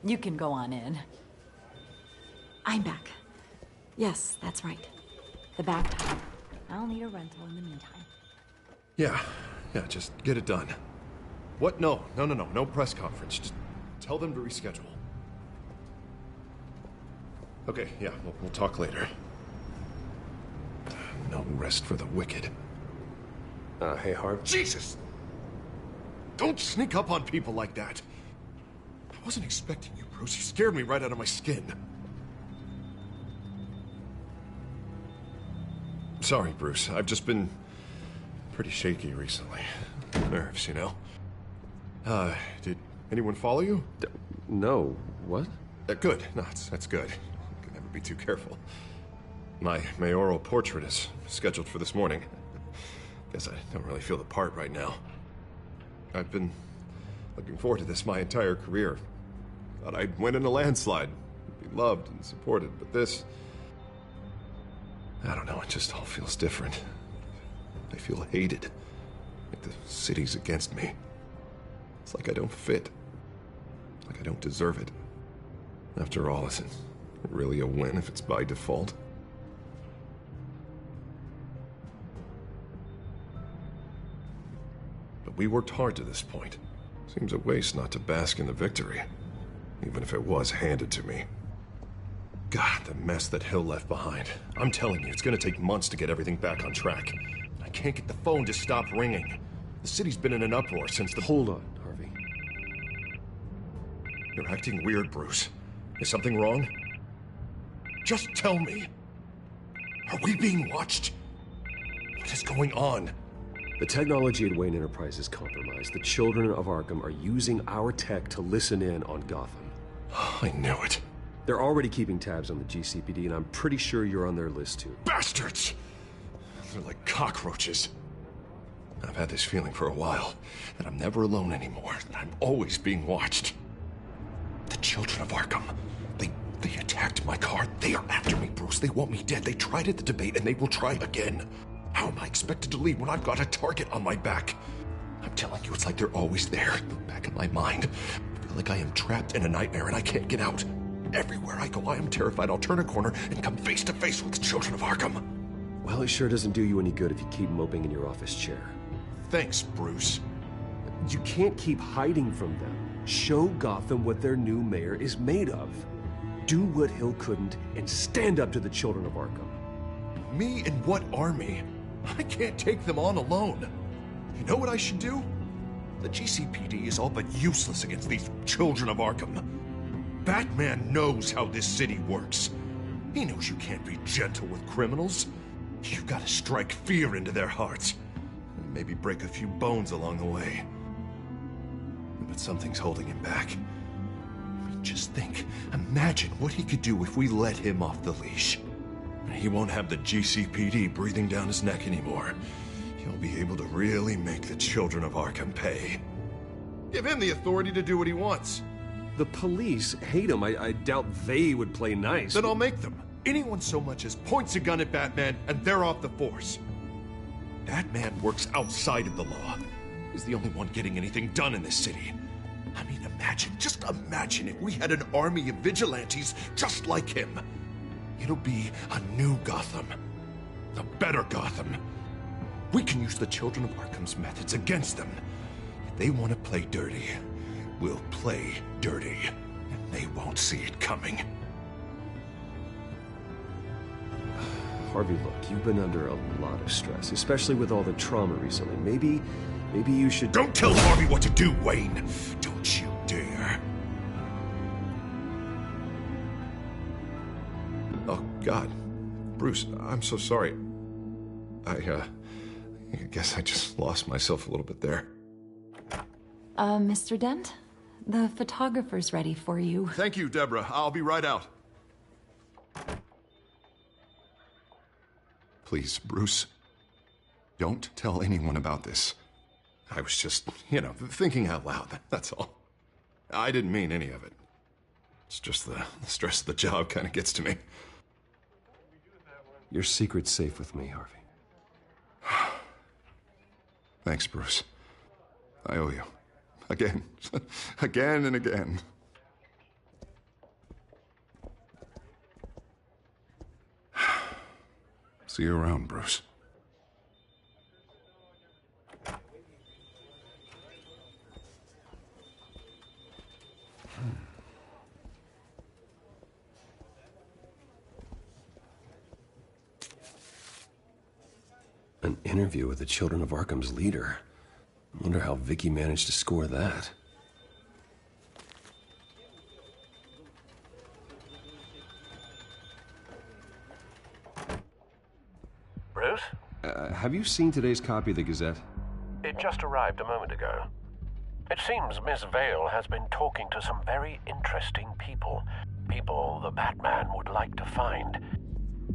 You can go on in. I'm back. Yes, that's right. The back time. I'll need a rental in the meantime. Yeah, just get it done. What? No press conference. Just tell them to reschedule. Okay, yeah, we'll talk later. No rest for the wicked. Hey, Harv. Jesus! Don't sneak up on people like that. I wasn't expecting you, Bruce. You scared me right out of my skin. Sorry, Bruce. I've just been pretty shaky recently. Nerves, you know? Did anyone follow you? No. What? Good. No, that's good. Can never be too careful. My mayoral portrait is scheduled for this morning. Guess I don't really feel the part right now. I've been looking forward to this my entire career. Thought I'd win in a landslide, be loved and supported, but this... I don't know, it just all feels different. I feel hated, like the city's against me. It's like I don't fit, like I don't deserve it. After all, is it really a win if it's by default? But we worked hard to this point. Seems a waste not to bask in the victory, even if it was handed to me. God, the mess that Hill left behind. I'm telling you, it's gonna take months to get everything back on track. I can't get the phone to stop ringing. The city's been in an uproar since the... Hold on, Harvey. You're acting weird, Bruce. Is something wrong? Just tell me. Are we being watched? What is going on? The technology at Wayne Enterprise is compromised. The children of Arkham are using our tech to listen in on Gotham. I knew it. They're already keeping tabs on the GCPD, and I'm pretty sure you're on their list, too. Bastards! They're like cockroaches. I've had this feeling for a while, that I'm never alone anymore, that I'm always being watched. The children of Arkham, they attacked my car. They are after me, Bruce. They want me dead. They tried at the debate, and they will try again. How am I expected to leave when I've got a target on my back? I'm telling you, it's like they're always there, in the back of my mind. I feel like I am trapped in a nightmare and I can't get out. Everywhere I go, I am terrified I'll turn a corner and come face to face with the children of Arkham. Well, it sure doesn't do you any good if you keep moping in your office chair. Thanks, Bruce. You can't keep hiding from them. Show Gotham what their new mayor is made of. Do what Hill couldn't and stand up to the children of Arkham. Me and what army? I can't take them on alone. You know what I should do? The GCPD is all but useless against these children of Arkham. Batman knows how this city works. He knows you can't be gentle with criminals. You've got to strike fear into their hearts. And maybe break a few bones along the way. But something's holding him back. I mean, just think. Imagine what he could do if we let him off the leash. He won't have the GCPD breathing down his neck anymore. He'll be able to really make the children of Arkham pay. Give him the authority to do what he wants. The police hate him. I doubt they would play nice. Then I'll make them. anyone so much as points a gun at Batman and they're off the force. Batman works outside of the law. He's the only one getting anything done in this city. I mean, just imagine if we had an army of vigilantes just like him. It'll be a new Gotham. A better Gotham. We can use the Children of Arkham's methods against them. If they want to play dirty, we'll play dirty. And they won't see it coming. Harvey, look, you've been under a lot of stress, especially with all the trauma recently. Maybe you should... Don't tell Harvey what to do, Wayne! Don't you dare. Oh, God. Bruce, I'm so sorry. I guess I just lost myself a little bit there. Mr. Dent? The photographer's ready for you. Thank you, Deborah. I'll be right out. Please, Bruce, don't tell anyone about this. I was just, thinking out loud, that's all. I didn't mean any of it. It's just the stress of the job kind of gets to me. Your secret's safe with me, Harvey. Thanks, Bruce. I owe you. Again. Again and again. See you around, Bruce. An interview with the Children of Arkham's leader. I wonder how Vicky managed to score that. Bruce? Have you seen today's copy of the Gazette? It just arrived a moment ago. It seems Miss Vale has been talking to some very interesting people. People the Batman would like to find.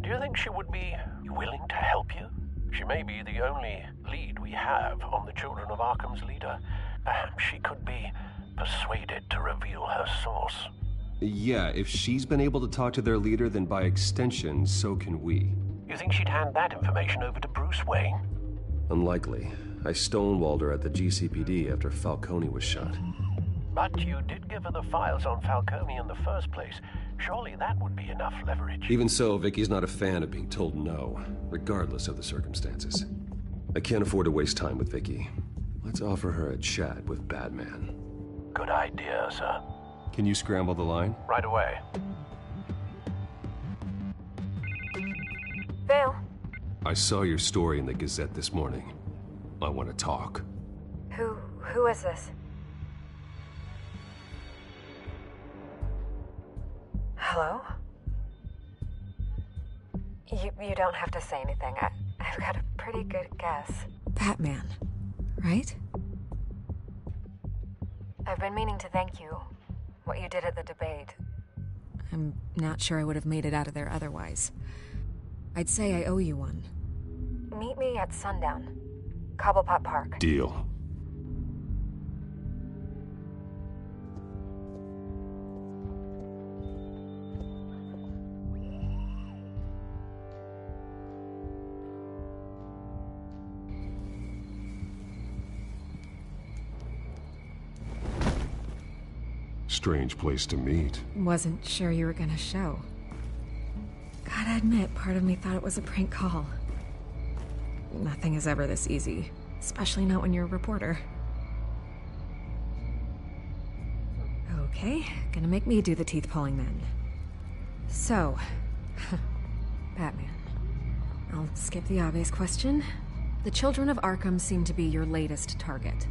Do you think she would be willing to help you? She may be the only lead we have on the Children of Arkham's leader. Perhaps she could be persuaded to reveal her source. Yeah, if she's been able to talk to their leader, then by extension, so can we. You think she'd hand that information over to Bruce Wayne? Unlikely. I stonewalled her at the GCPD after Falcone was shot. But you did give her the files on Falcone in the first place. Surely that would be enough leverage. Even so, Vicky's not a fan of being told no, regardless of the circumstances. I can't afford to waste time with Vicky. Let's offer her a chat with Batman. Good idea, sir. Can you scramble the line? Right away. Vale. I saw your story in the Gazette this morning. I want to talk. Who is this? Hello? You don't have to say anything. I've got a pretty good guess. Batman, right? I've been meaning to thank you. What you did at the debate. I'm not sure I would have made it out of there otherwise. I'd say I owe you one. Meet me at sundown. Cobblepot Park. Deal. Strange place to meet. Wasn't sure you were gonna show. Gotta admit, part of me thought it was a prank call. Nothing is ever this easy, especially not when you're a reporter. Okay, gonna make me do the teeth pulling then. So, Batman. I'll skip the obvious question. The Children of Arkham seem to be your latest target.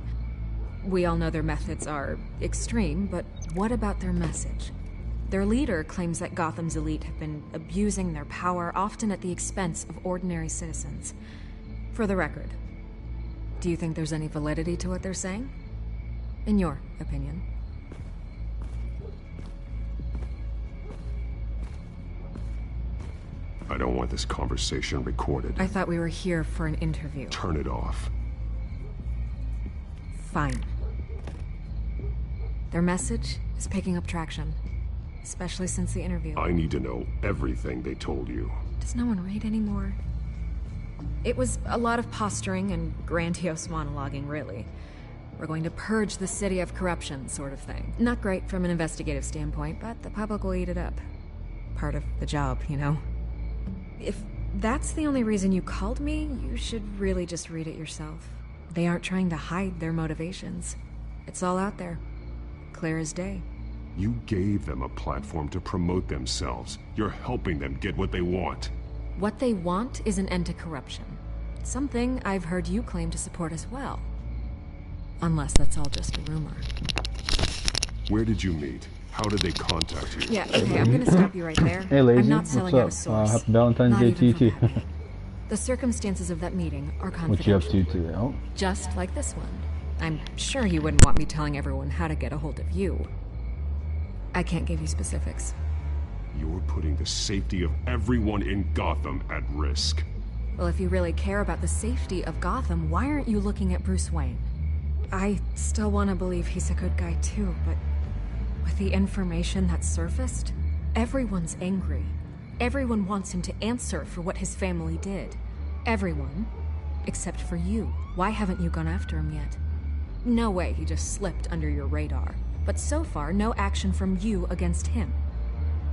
We all know their methods are extreme, but what about their message? Their leader claims that Gotham's elite have been abusing their power, often at the expense of ordinary citizens. For the record, do you think there's any validity to what they're saying? In your opinion? I don't want this conversation recorded. I thought we were here for an interview. Turn it off. Fine. Their message is picking up traction. especially since the interview. I need to know everything they told you. Does no one read anymore? It was a lot of posturing and grandiose monologuing, really. We're going to purge the city of corruption, sort of thing. Not great from an investigative standpoint, but the public will eat it up. Part of the job, you know? If that's the only reason you called me, you should really just read it yourself. They aren't trying to hide their motivations. It's all out there. Clear as day. You gave them a platform to promote themselves. You're helping them get what they want. What they want is an end to corruption. Something I've heard you claim to support as well. Unless that's all just a rumor. Where did you meet? How did they contact you? Yeah, okay, I'm gonna stop you right there. Hey, Lazy. I'm not selling out a source. Happy Valentine's Day to you too. The circumstances of that meeting are confidential. What you up to today? Oh. Just like this one. I'm sure you wouldn't want me telling everyone how to get a hold of you. I can't give you specifics. You're putting the safety of everyone in Gotham at risk. Well, if you really care about the safety of Gotham, why aren't you looking at Bruce Wayne? I still want to believe he's a good guy too, but with the information that surfaced, everyone's angry. Everyone wants him to answer for what his family did. Everyone, except for you. Why haven't you gone after him yet? No way he just slipped under your radar. But so far, no action from you against him.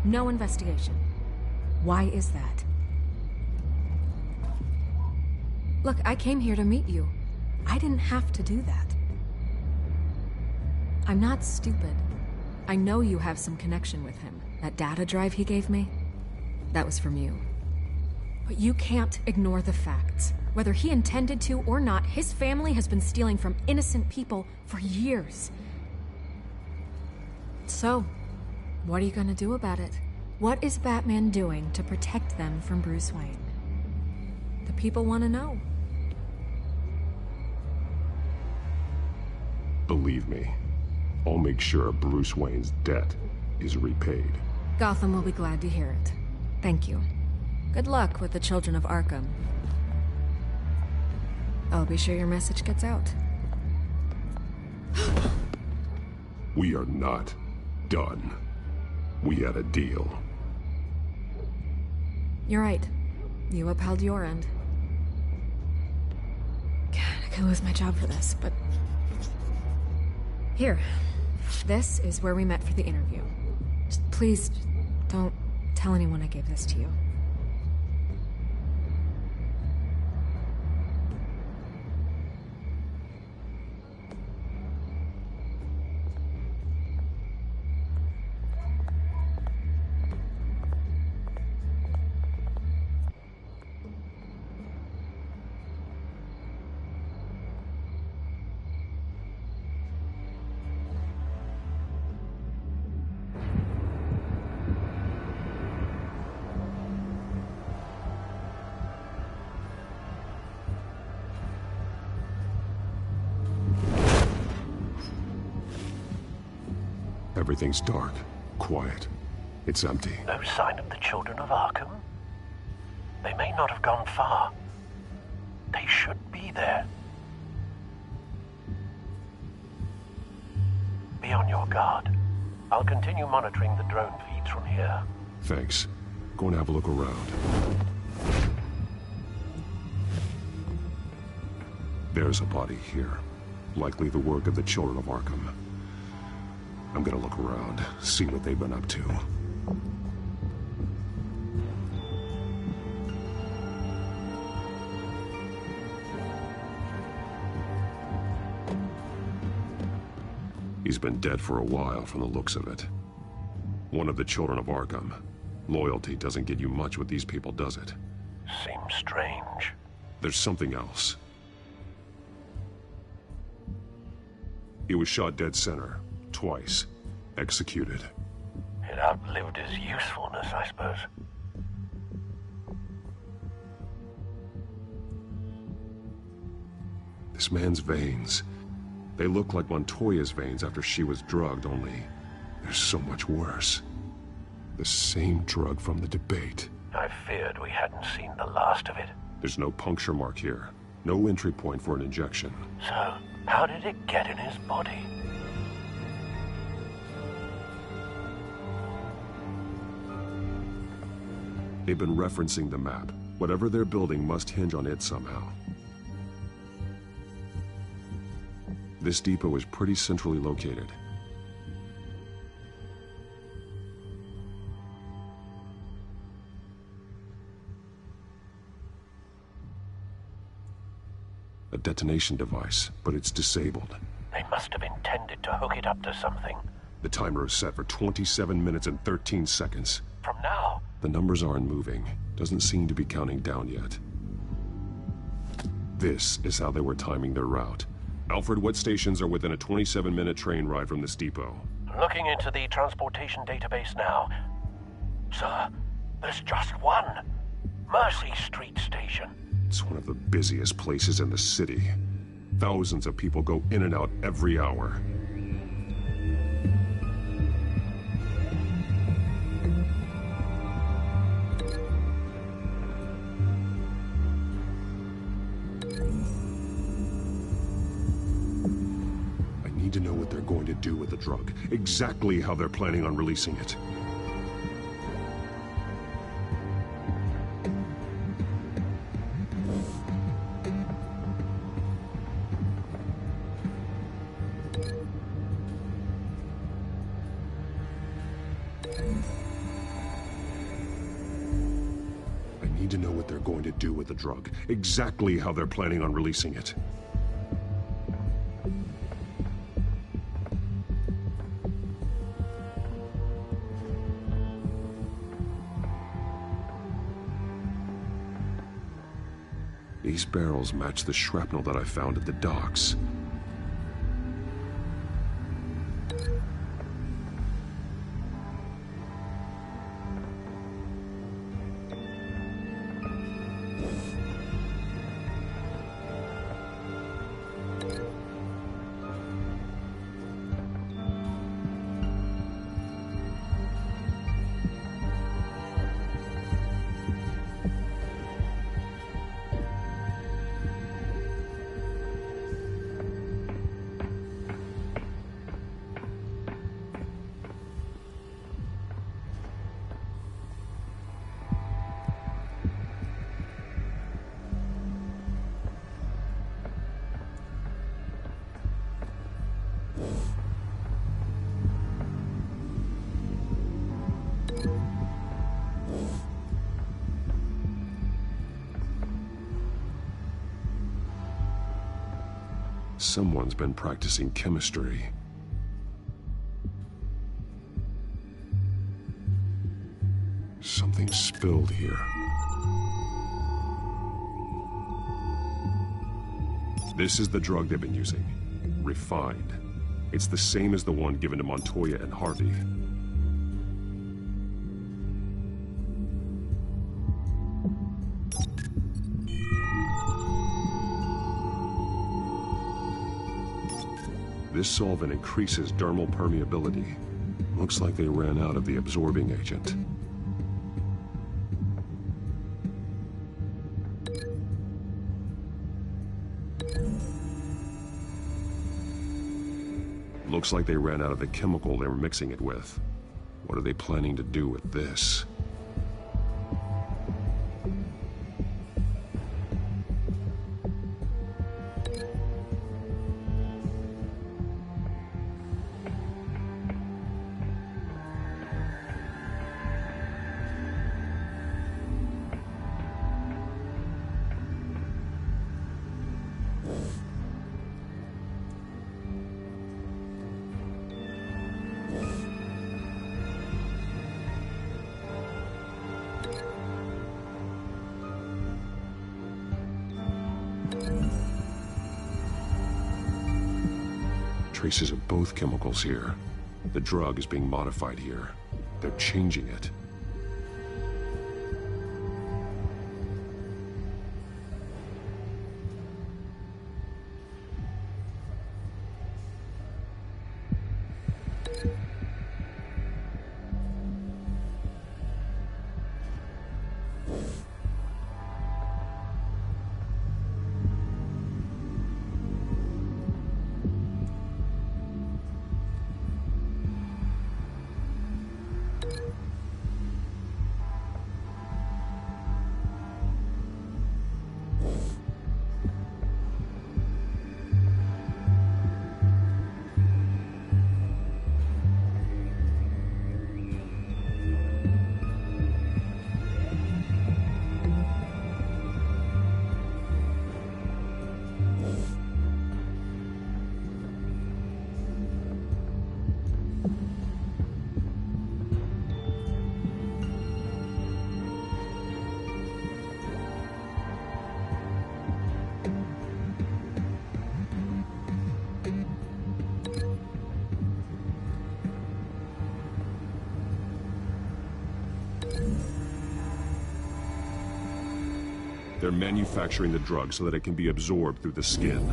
No investigation. Why is that? Look, I came here to meet you. I didn't have to do that. I'm not stupid. I know you have some connection with him. That data drive he gave me, that was from you. But you can't ignore the facts. Whether he intended to or not, his family has been stealing from innocent people for years. So, what are you gonna do about it? What is Batman doing to protect them from Bruce Wayne? The people want to know. Believe me, I'll make sure Bruce Wayne's debt is repaid. Gotham will be glad to hear it. Thank you. Good luck with the children of Arkham. I'll be sure your message gets out. We are not done. We had a deal. You're right. You upheld your end. God, I could lose my job for this, but... Here. This is where we met for the interview. Just please, don't tell anyone I gave this to you. Everything's dark, quiet. It's empty. No sign of the children of Arkham? They may not have gone far. They should be there. Be on your guard. I'll continue monitoring the drone feeds from here. Thanks. Go and have a look around. There's a body here. Likely the work of the children of Arkham. I'm gonna look around, see what they've been up to. He's been dead for a while from the looks of it. One of the children of Arkham. Loyalty doesn't get you much with these people, does it? Seems strange. There's something else. He was shot dead center. Twice. Executed. It outlived his usefulness, I suppose. This man's veins. They look like Montoya's veins after she was drugged, only they're so much worse. The same drug from the debate. I feared we hadn't seen the last of it. There's no puncture mark here. No entry point for an injection. So, how did it get in his body? They've been referencing the map. Whatever they're building must hinge on it somehow. This depot is pretty centrally located. A detonation device, but it's disabled. They must have intended to hook it up to something. The timer is set for 27 minutes and 13 seconds. From now? The numbers aren't moving. Doesn't seem to be counting down yet. This is how they were timing their route. Alfred, what stations are within a 27-minute train ride from this depot? Looking into the transportation database now. Sir, there's just one. Mercy Street Station. It's one of the busiest places in the city. Thousands of people go in and out every hour. I need to know what they're going to do with the drug. Exactly how they're planning on releasing it. I need to know what they're going to do with the drug. Exactly how they're planning on releasing it. These barrels match the shrapnel that I found at the docks. Someone's been practicing chemistry. Something spilled here. This is the drug they've been using. Refined. It's the same as the one given to Montoya and Harvey. This solvent increases dermal permeability. Looks like they ran out of the absorbing agent. Looks like they ran out of the chemical they were mixing it with. What are they planning to do with this? Traces of both chemicals here. The drug is being modified here. They're changing it. They're manufacturing the drug so that it can be absorbed through the skin.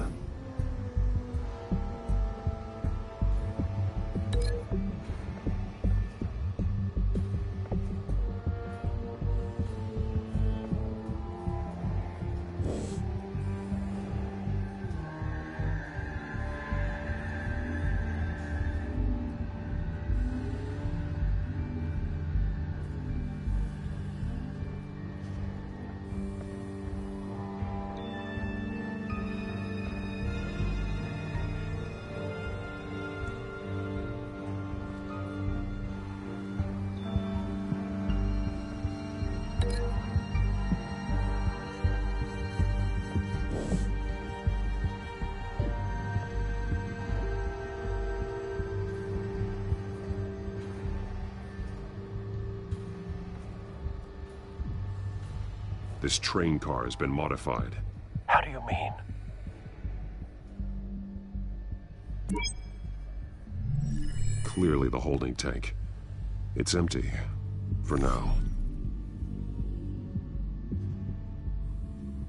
This train car has been modified. How do you mean? Clearly the holding tank. It's empty. For now.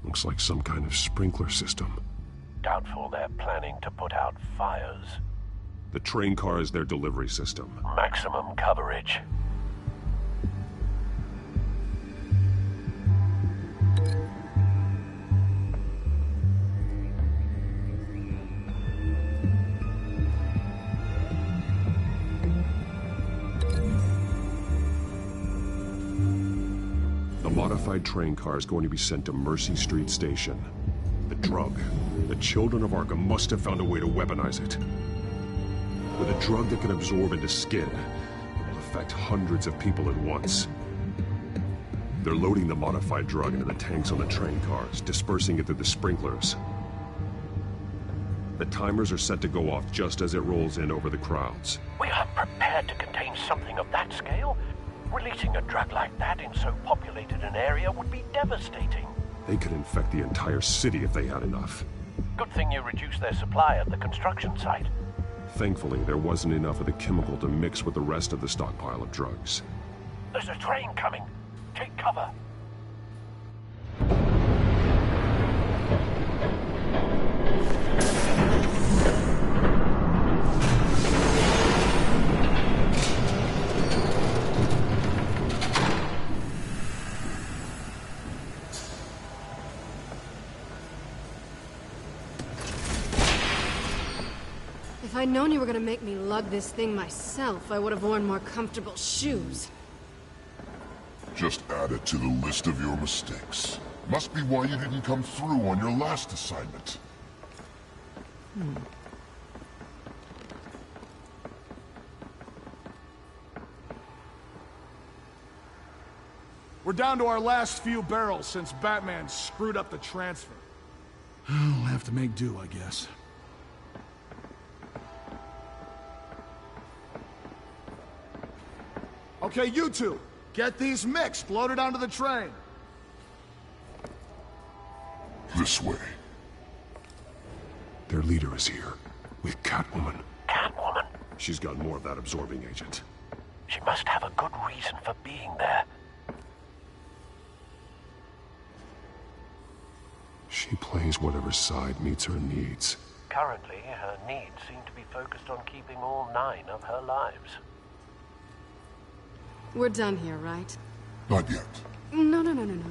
Looks like some kind of sprinkler system. Doubtful they're planning to put out fires. The train car is their delivery system. Maximum coverage. The modified train car is going to be sent to Mercy Street Station. The drug. The children of Arkham must have found a way to weaponize it. With a drug that can absorb into skin, it will affect hundreds of people at once. They're loading the modified drug into the tanks on the train cars, dispersing it through the sprinklers. The timers are set to go off just as it rolls in over the crowds. We are prepared to contain something of that scale? Releasing a drug like that in so populated an area would be devastating. They could infect the entire city if they had enough. Good thing you reduced their supply at the construction site. Thankfully, there wasn't enough of the chemical to mix with the rest of the stockpile of drugs. There's a train coming. Take cover. If I'd known you were gonna make me lug this thing myself, I would have worn more comfortable shoes. Just add it to the list of your mistakes. Must be why you didn't come through on your last assignment. We're down to our last few barrels since Batman screwed up the transfer. We'll have to make do, I guess. Okay, you two, get these mixed, loaded onto the train. This way. Their leader is here, with Catwoman. Catwoman? She's got more of that absorbing agent. She must have a good reason for being there. She plays whatever side meets her needs. Currently, her needs seem to be focused on keeping all 9 of her lives. We're done here, right? Not yet. No.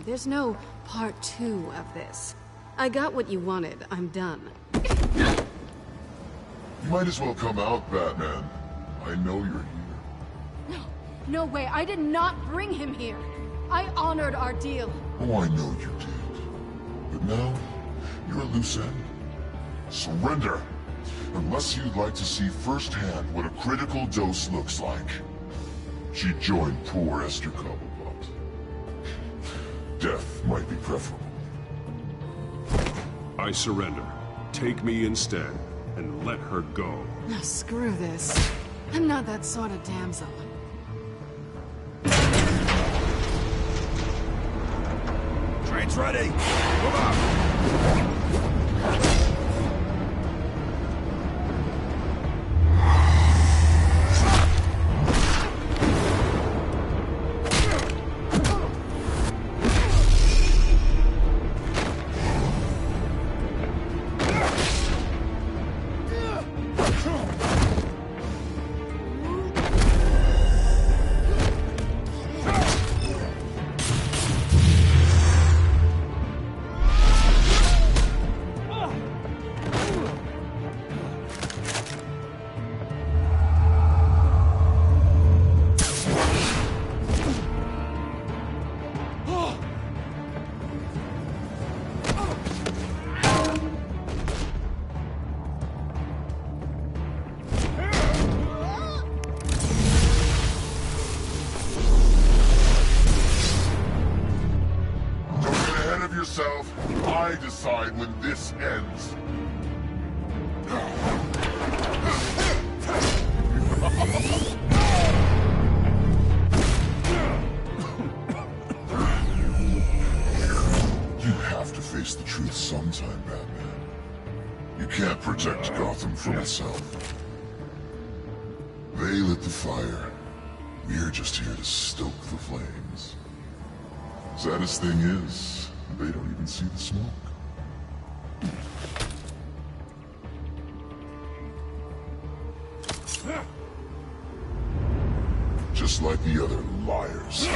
There's no part 2 of this. I got what you wanted. I'm done. You might as well come out, Batman. I know you're here. No way. I did not bring him here. I honored our deal. Oh, I know you did. But now, you're a loose end. Surrender! Unless you'd like to see firsthand what a critical dose looks like. She joined poor Esther Cobblepot. Death might be preferable. I surrender. Take me instead, and let her go. No, screw this. I'm not that sort of damsel. Train's ready! Move up! yourself. I decide when this ends. You have to face the truth sometime, Batman. You can't protect Gotham from itself. They lit the fire. We're just here to stoke the flames. Saddest thing is, they don't even see the smoke. Just like the other liars.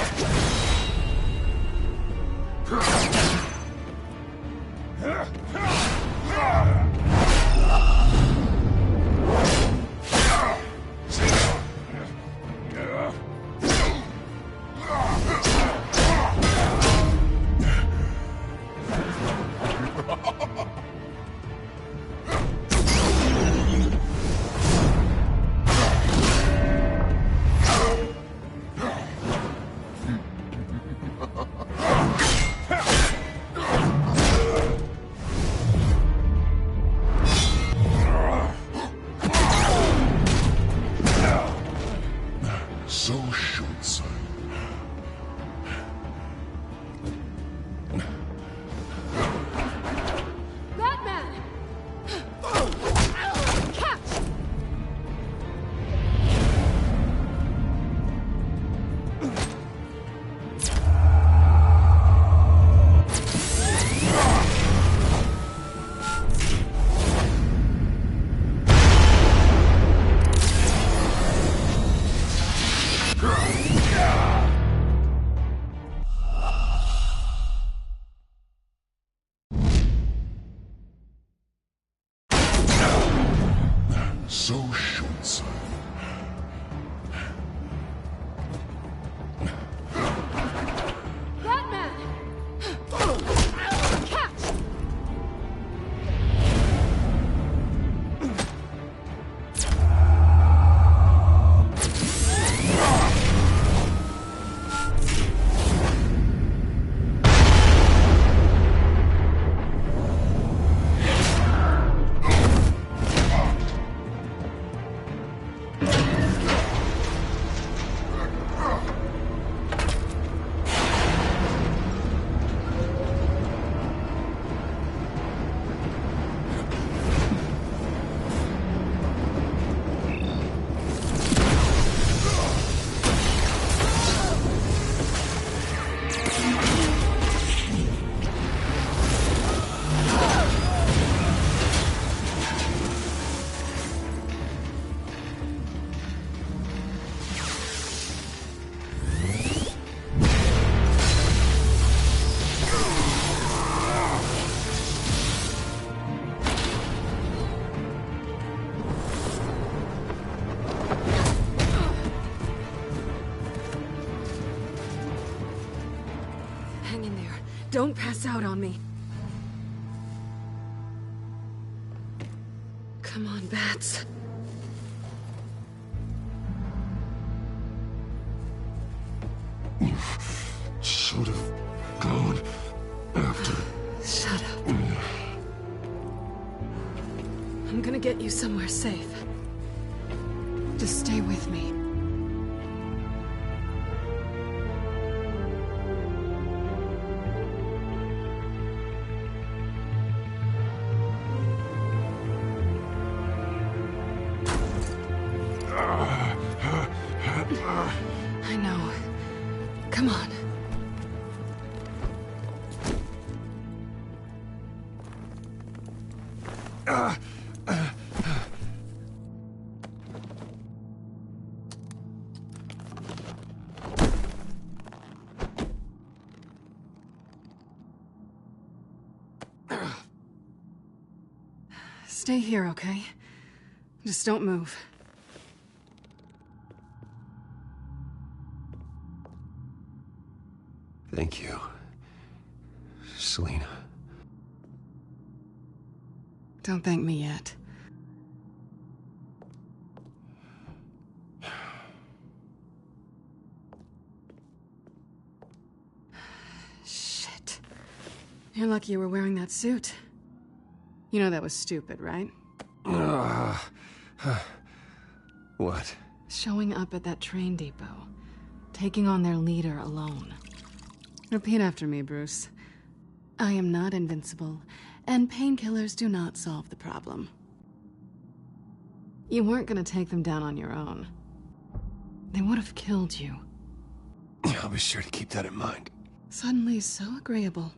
So short-sighted. Batman! Catch! So short-sighted. Batman! Catch! Hang in there. Don't pass out on me. Come on, Bats. Should have gone after. Shut up. I'm gonna get you somewhere safe. Just stay with me. I know. Come on. Stay here, okay? Just don't move. Thank you, Selina. Don't thank me yet. Shit. You're lucky you were wearing that suit. You know that was stupid, right? What? Showing up at that train depot. Taking on their leader alone. Repeat after me, Bruce. I am not invincible, and painkillers do not solve the problem. You weren't gonna take them down on your own. They would have killed you. I'll be sure to keep that in mind. Suddenly so agreeable.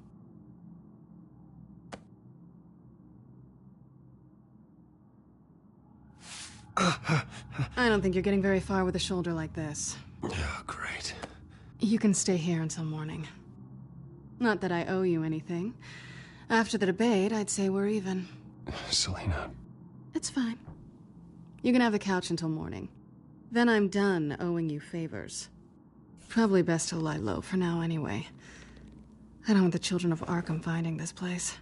I don't think you're getting very far with a shoulder like this. Oh, great. You can stay here until morning. Not that I owe you anything. After the debate, I'd say we're even. Selina. It's fine. You can have the couch until morning. Then I'm done owing you favors. Probably best to lie low for now anyway. I don't want the children of Arkham finding this place.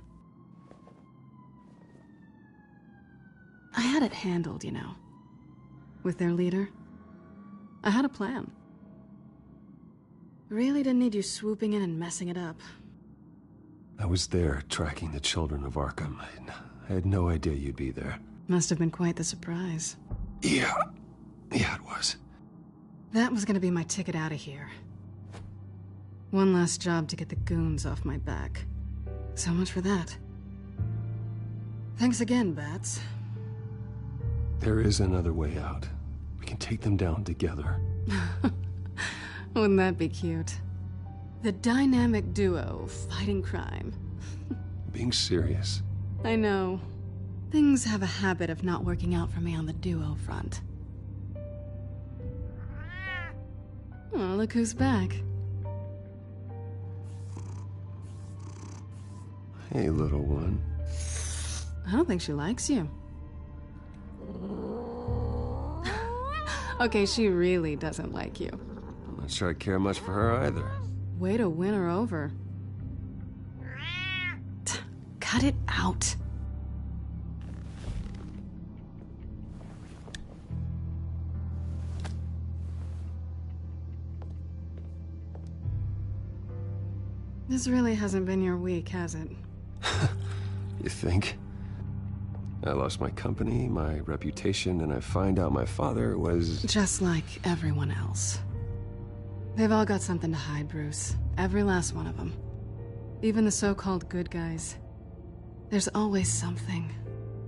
I had it handled, you know. With their leader. I had a plan. Really didn't need you swooping in and messing it up. I was there tracking the children of Arkham. I had no idea you'd be there. Must have been quite the surprise. Yeah, it was. That was gonna be my ticket out of here. One last job to get the goons off my back. So much for that. Thanks again, Bats. There is another way out. We can take them down together. Wouldn't that be cute? The dynamic duo fighting crime. Being serious. I know. Things have a habit of not working out for me on the duo front. Oh, look who's back. Hey, little one. I don't think she likes you. Okay, she really doesn't like you. I'm not sure I care much for her either. Way to win her over. Cut it out. This really hasn't been your week, has it? You think? I lost my company, my reputation, and I find out my father was... Just like everyone else. They've all got something to hide, Bruce. Every last one of them. Even the so-called good guys. There's always something,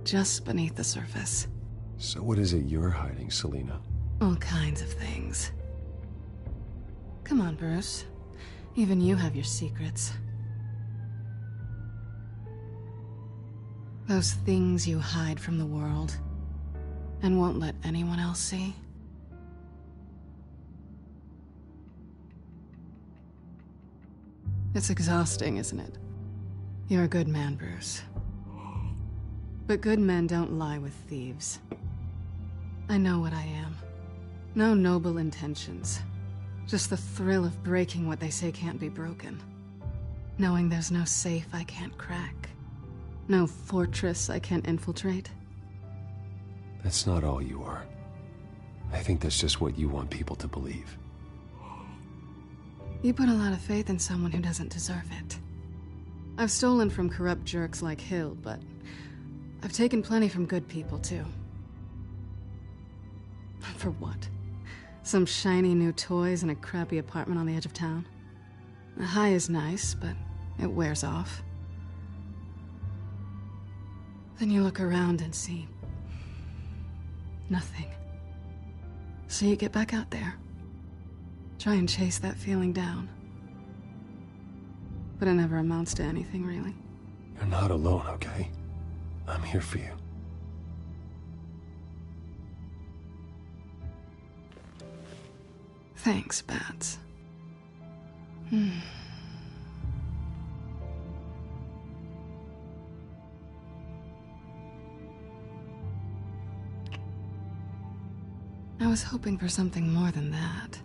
just beneath the surface. So what is it you're hiding, Selina? All kinds of things. Come on, Bruce. Even you have your secrets. Those things you hide from the world and won't let anyone else see. It's exhausting, isn't it? You're a good man, Bruce. But good men don't lie with thieves. I know what I am. No noble intentions. Just the thrill of breaking what they say can't be broken. Knowing there's no safe I can't crack. No fortress I can't infiltrate. That's not all you are. I think that's just what you want people to believe. You put a lot of faith in someone who doesn't deserve it. I've stolen from corrupt jerks like Hill, but I've taken plenty from good people, too. For what? Some shiny new toys and a crappy apartment on the edge of town? The high is nice, but it wears off. Then you look around and see nothing. So you get back out there. Try and chase that feeling down. But it never amounts to anything, really. You're not alone, okay? I'm here for you. Thanks, Bats. I was hoping for something more than that.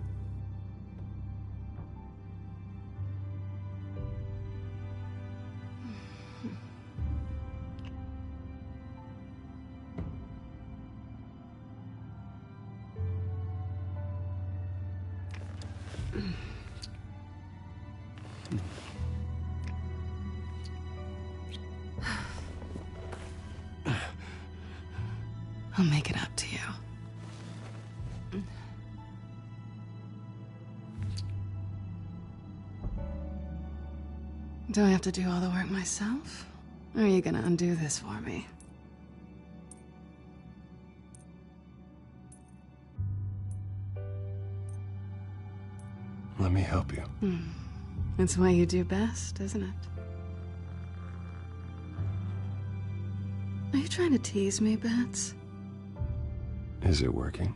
I'll make it up to you. Do I have to do all the work myself? Or are you gonna undo this for me? Let me help you. It's what you do best, isn't it? Are you trying to tease me, Bats? Is it working?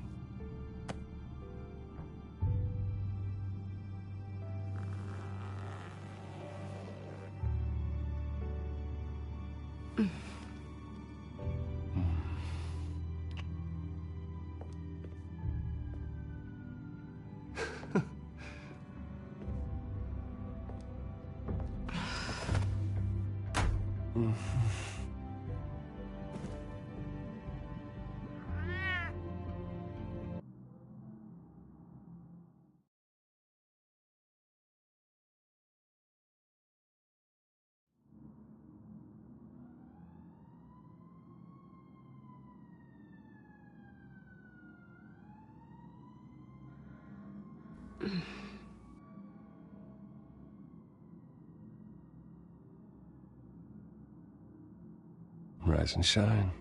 Rise and shine.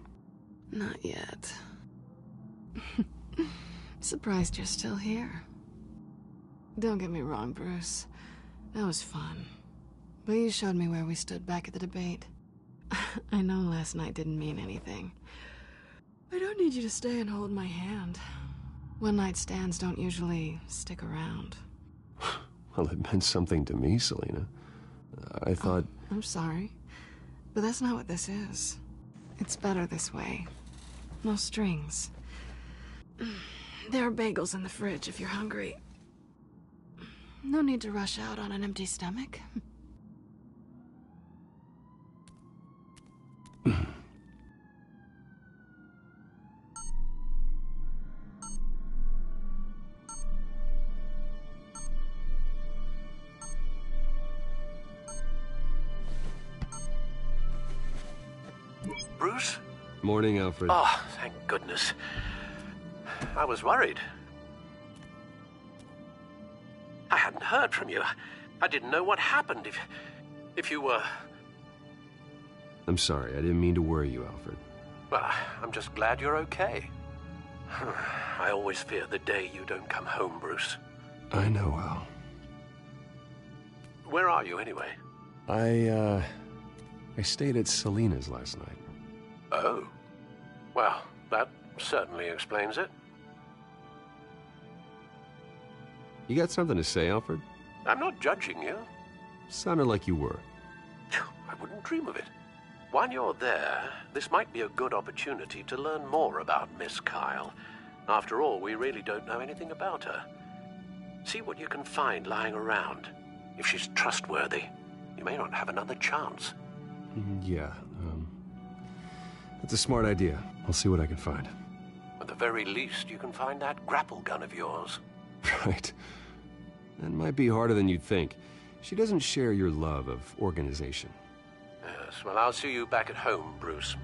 Not yet. Surprised you're still here. Don't get me wrong, Bruce. That was fun. But you showed me where we stood back at the debate. I know last night didn't mean anything. I don't need you to stay and hold my hand. One-night stands don't usually stick around. Well, it meant something to me, Selena. I thought... I'm sorry, but that's not what this is. It's better this way. No strings. There are bagels in the fridge if you're hungry. No need to rush out on an empty stomach. Bruce? Morning, Alfred. Oh, thank goodness. I was worried. I hadn't heard from you. I didn't know what happened if you were... I'm sorry, I didn't mean to worry you, Alfred. Well, I'm just glad you're okay. I always fear the day you don't come home, Bruce. I know, Al. Where are you, anyway? I stayed at Selena's last night. Oh. Well, that certainly explains it. You got something to say, Alfred? I'm not judging you. Sounded like you were. I wouldn't dream of it. While you're there, this might be a good opportunity to learn more about Miss Kyle. After all, we really don't know anything about her. See what you can find lying around. If she's trustworthy, you may not have another chance. Yeah, that's a smart idea. I'll see what I can find. At the very least, you can find that grapple gun of yours. Right. That might be harder than you'd think. She doesn't share your love of organization. Yes, well, I'll see you back at home, Bruce.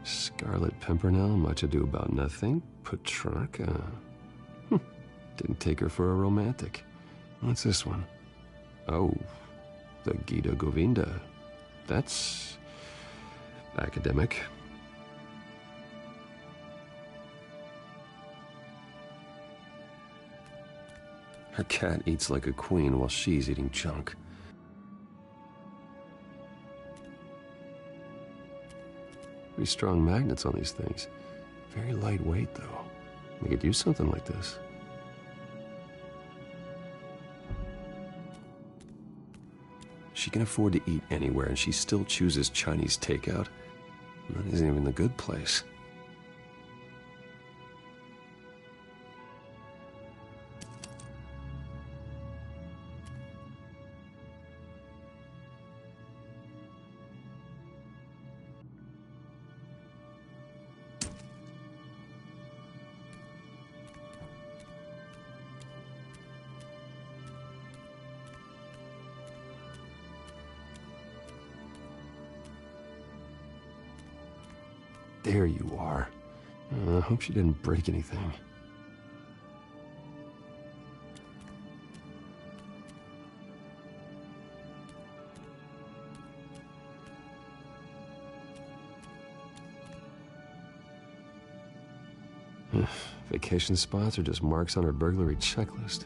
Scarlet Pimpernel, much ado about nothing. Petrarca. Didn't take her for a romantic. What's this one? Oh, the Gita Govinda. That's... academic. Her cat eats like a queen while she's eating junk. Pretty strong magnets on these things. Very lightweight, though. We could use something like this. She can afford to eat anywhere, and she still chooses Chinese takeout. That isn't even the good place. There you are. I hope she didn't break anything. Vacation spots are just marks on her burglary checklist.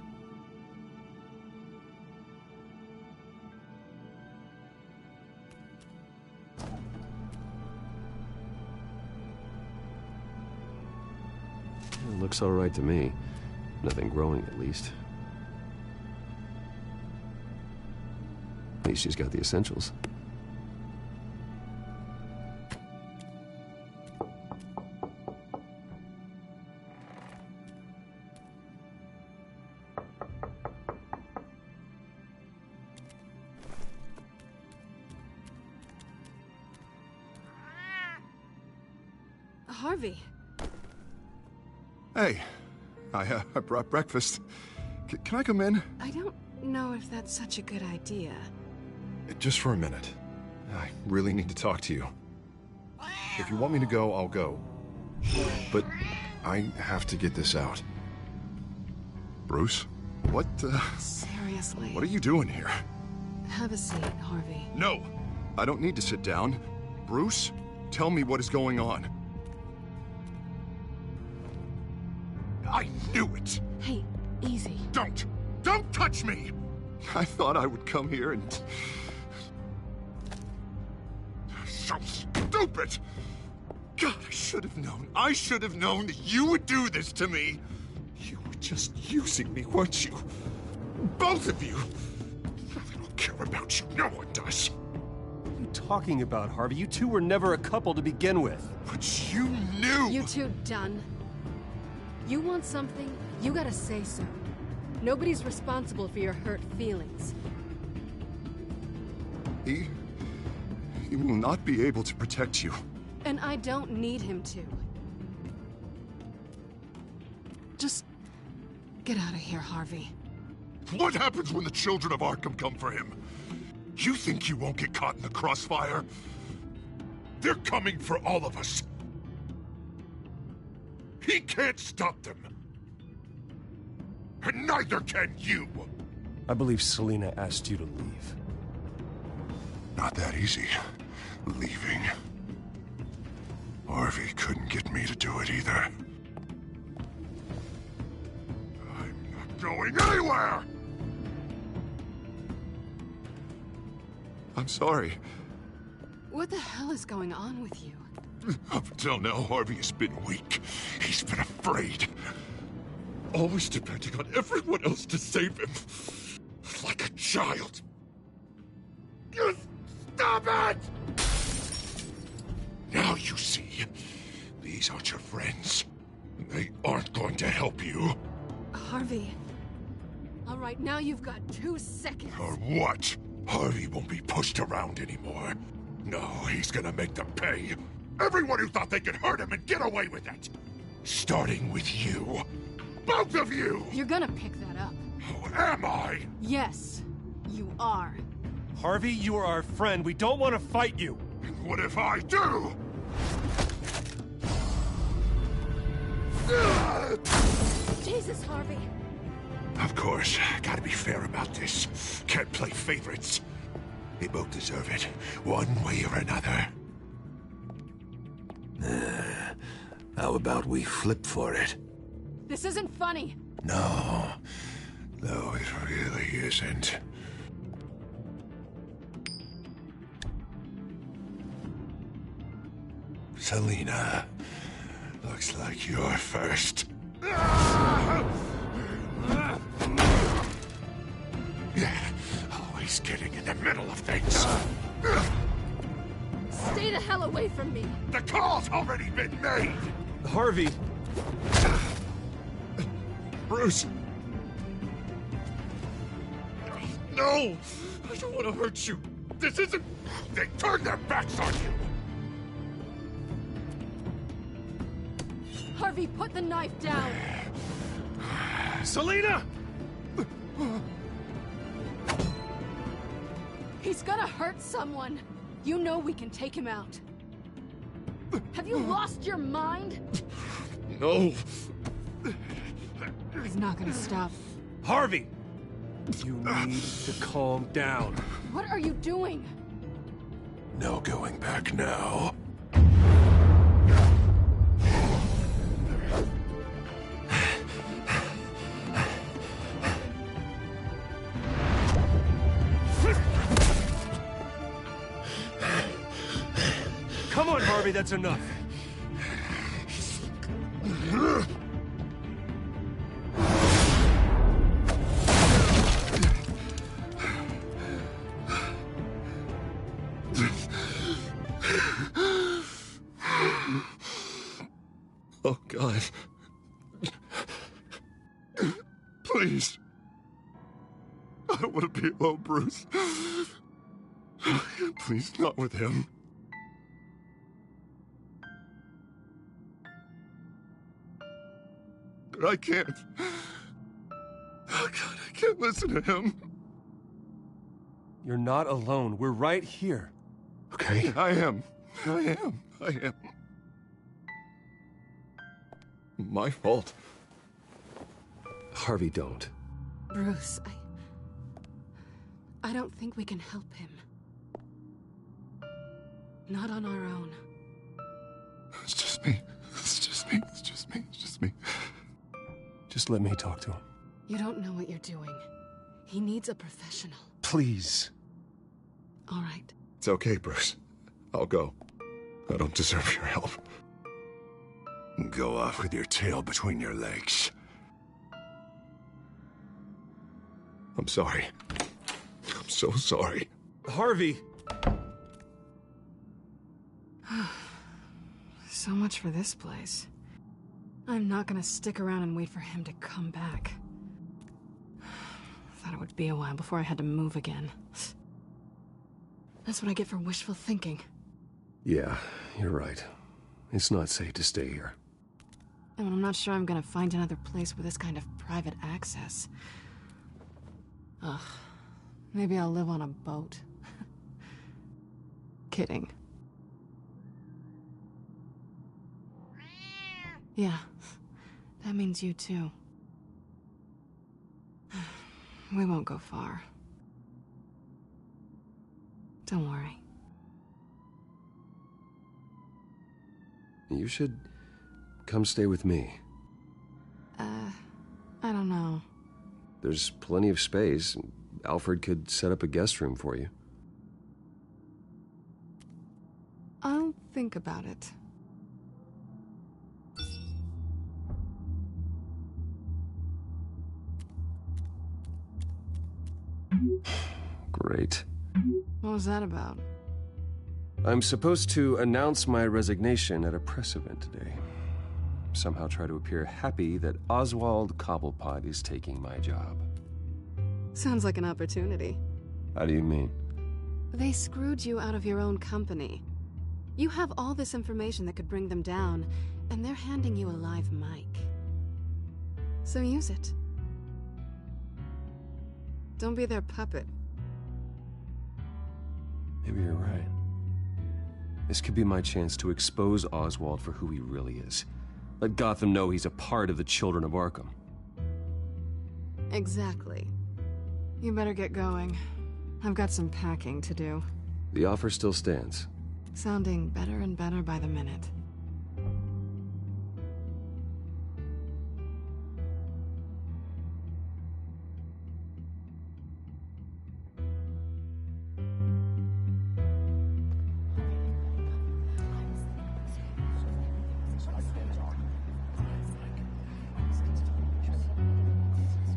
It looks all right to me. Nothing growing, at least. At least she's got the essentials. Harvey. Hey, I brought breakfast. Can I come in? I don't know if that's such a good idea. Just for a minute. I really need to talk to you. If you want me to go, I'll go. But I have to get this out. Bruce? What, Seriously. What are you doing here? Have a seat, Harvey. No! I don't need to sit down. Bruce, tell me what is going on. I knew it! Hey, easy. Don't touch me! I thought I would come here and... So stupid! God, I should have known that you would do this to me! You were just using me, weren't you? Both of you! I don't care about you, no one does. What are you talking about, Harvey? You two were never a couple to begin with. But you knew! You two done? You want something, you gotta say so. Nobody's responsible for your hurt feelings. He will not be able to protect you. And I don't need him to. Just get out of here, Harvey. What happens when the children of Arkham come for him? You think you won't get caught in the crossfire? They're coming for all of us. He can't stop them. And neither can you. I believe Selina asked you to leave. Not that easy. Leaving. Harvey couldn't get me to do it either. I'm not going anywhere! I'm sorry. What the hell is going on with you? Up until now, Harvey has been weak. He's been afraid. Always depending on everyone else to save him. Like a child. You stop it! Now you see. These aren't your friends. They aren't going to help you. Harvey. All right, now you've got 2 seconds. Or what? Harvey won't be pushed around anymore. No, he's gonna make them pay. Everyone who thought they could hurt him and get away with it. Starting with you. Both of you! You're gonna pick that up. Oh, am I? Yes, you are. Harvey, you are our friend. We don't want to fight you. And what if I do? Jesus, Harvey. Of course, gotta be fair about this. Can't play favorites. They both deserve it, one way or another. How about we flip for it? This isn't funny. No, it really isn't. Selina, looks like you're first. Yeah, always getting in the middle of things. Stay the hell away from me. The call's already been made! Harvey! Bruce! No! I don't want to hurt you. This isn't... They turned their backs on you! Harvey, put the knife down. Selina! He's gonna hurt someone. You know we can take him out. Have you lost your mind? No. He's not gonna stop. Harvey! You need to calm down. What are you doing? No going back now. Come on, Harvey, that's enough. Oh, God. Please. I don't want to be alone, Bruce. Please, not with him. But I can't. Oh, God, I can't listen to him. You're not alone. We're right here. Okay? I am. My fault. Harvey, don't. Bruce, I don't think we can help him. Not on our own. It's just me. Just let me talk to him. You don't know what you're doing. He needs a professional. Please. All right. It's okay, Bruce. I'll go. I don't deserve your help. Go off with your tail between your legs. I'm sorry. I'm so sorry. Harvey! So much for this place. I'm not gonna stick around and wait for him to come back. Thought it would be a while before I had to move again. That's what I get for wishful thinking. Yeah, you're right. It's not safe to stay here. And I'm not sure I'm gonna find another place with this kind of private access. Ugh. Maybe I'll live on a boat. Kidding. Yeah, that means you too. We won't go far. Don't worry. You should come stay with me. I don't know. There's plenty of space. Alfred could set up a guest room for you. I'll think about it. Great. What was that about? I'm supposed to announce my resignation at a press event today. Somehow try to appear happy that Oswald Cobblepot is taking my job. Sounds like an opportunity. How do you mean? They screwed you out of your own company. You have all this information that could bring them down, and they're handing you a live mic. So use it. Don't be their puppet. Maybe you're right. This could be my chance to expose Oswald for who he really is. Let Gotham know he's a part of the Children of Arkham. Exactly. You better get going. I've got some packing to do. The offer still stands. Sounding better and better by the minute.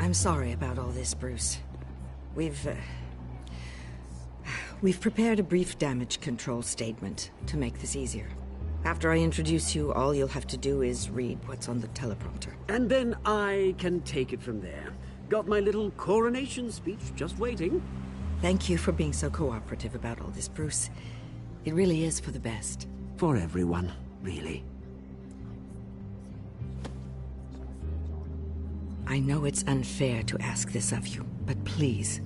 I'm sorry about all this, Bruce. We've prepared a brief damage control statement to make this easier. After I introduce you, all you'll have to do is read what's on the teleprompter. And then I can take it from there. Got my little coronation speech just waiting. Thank you for being so cooperative about all this, Bruce. It really is for the best. For everyone, really. I know it's unfair to ask this of you, but please.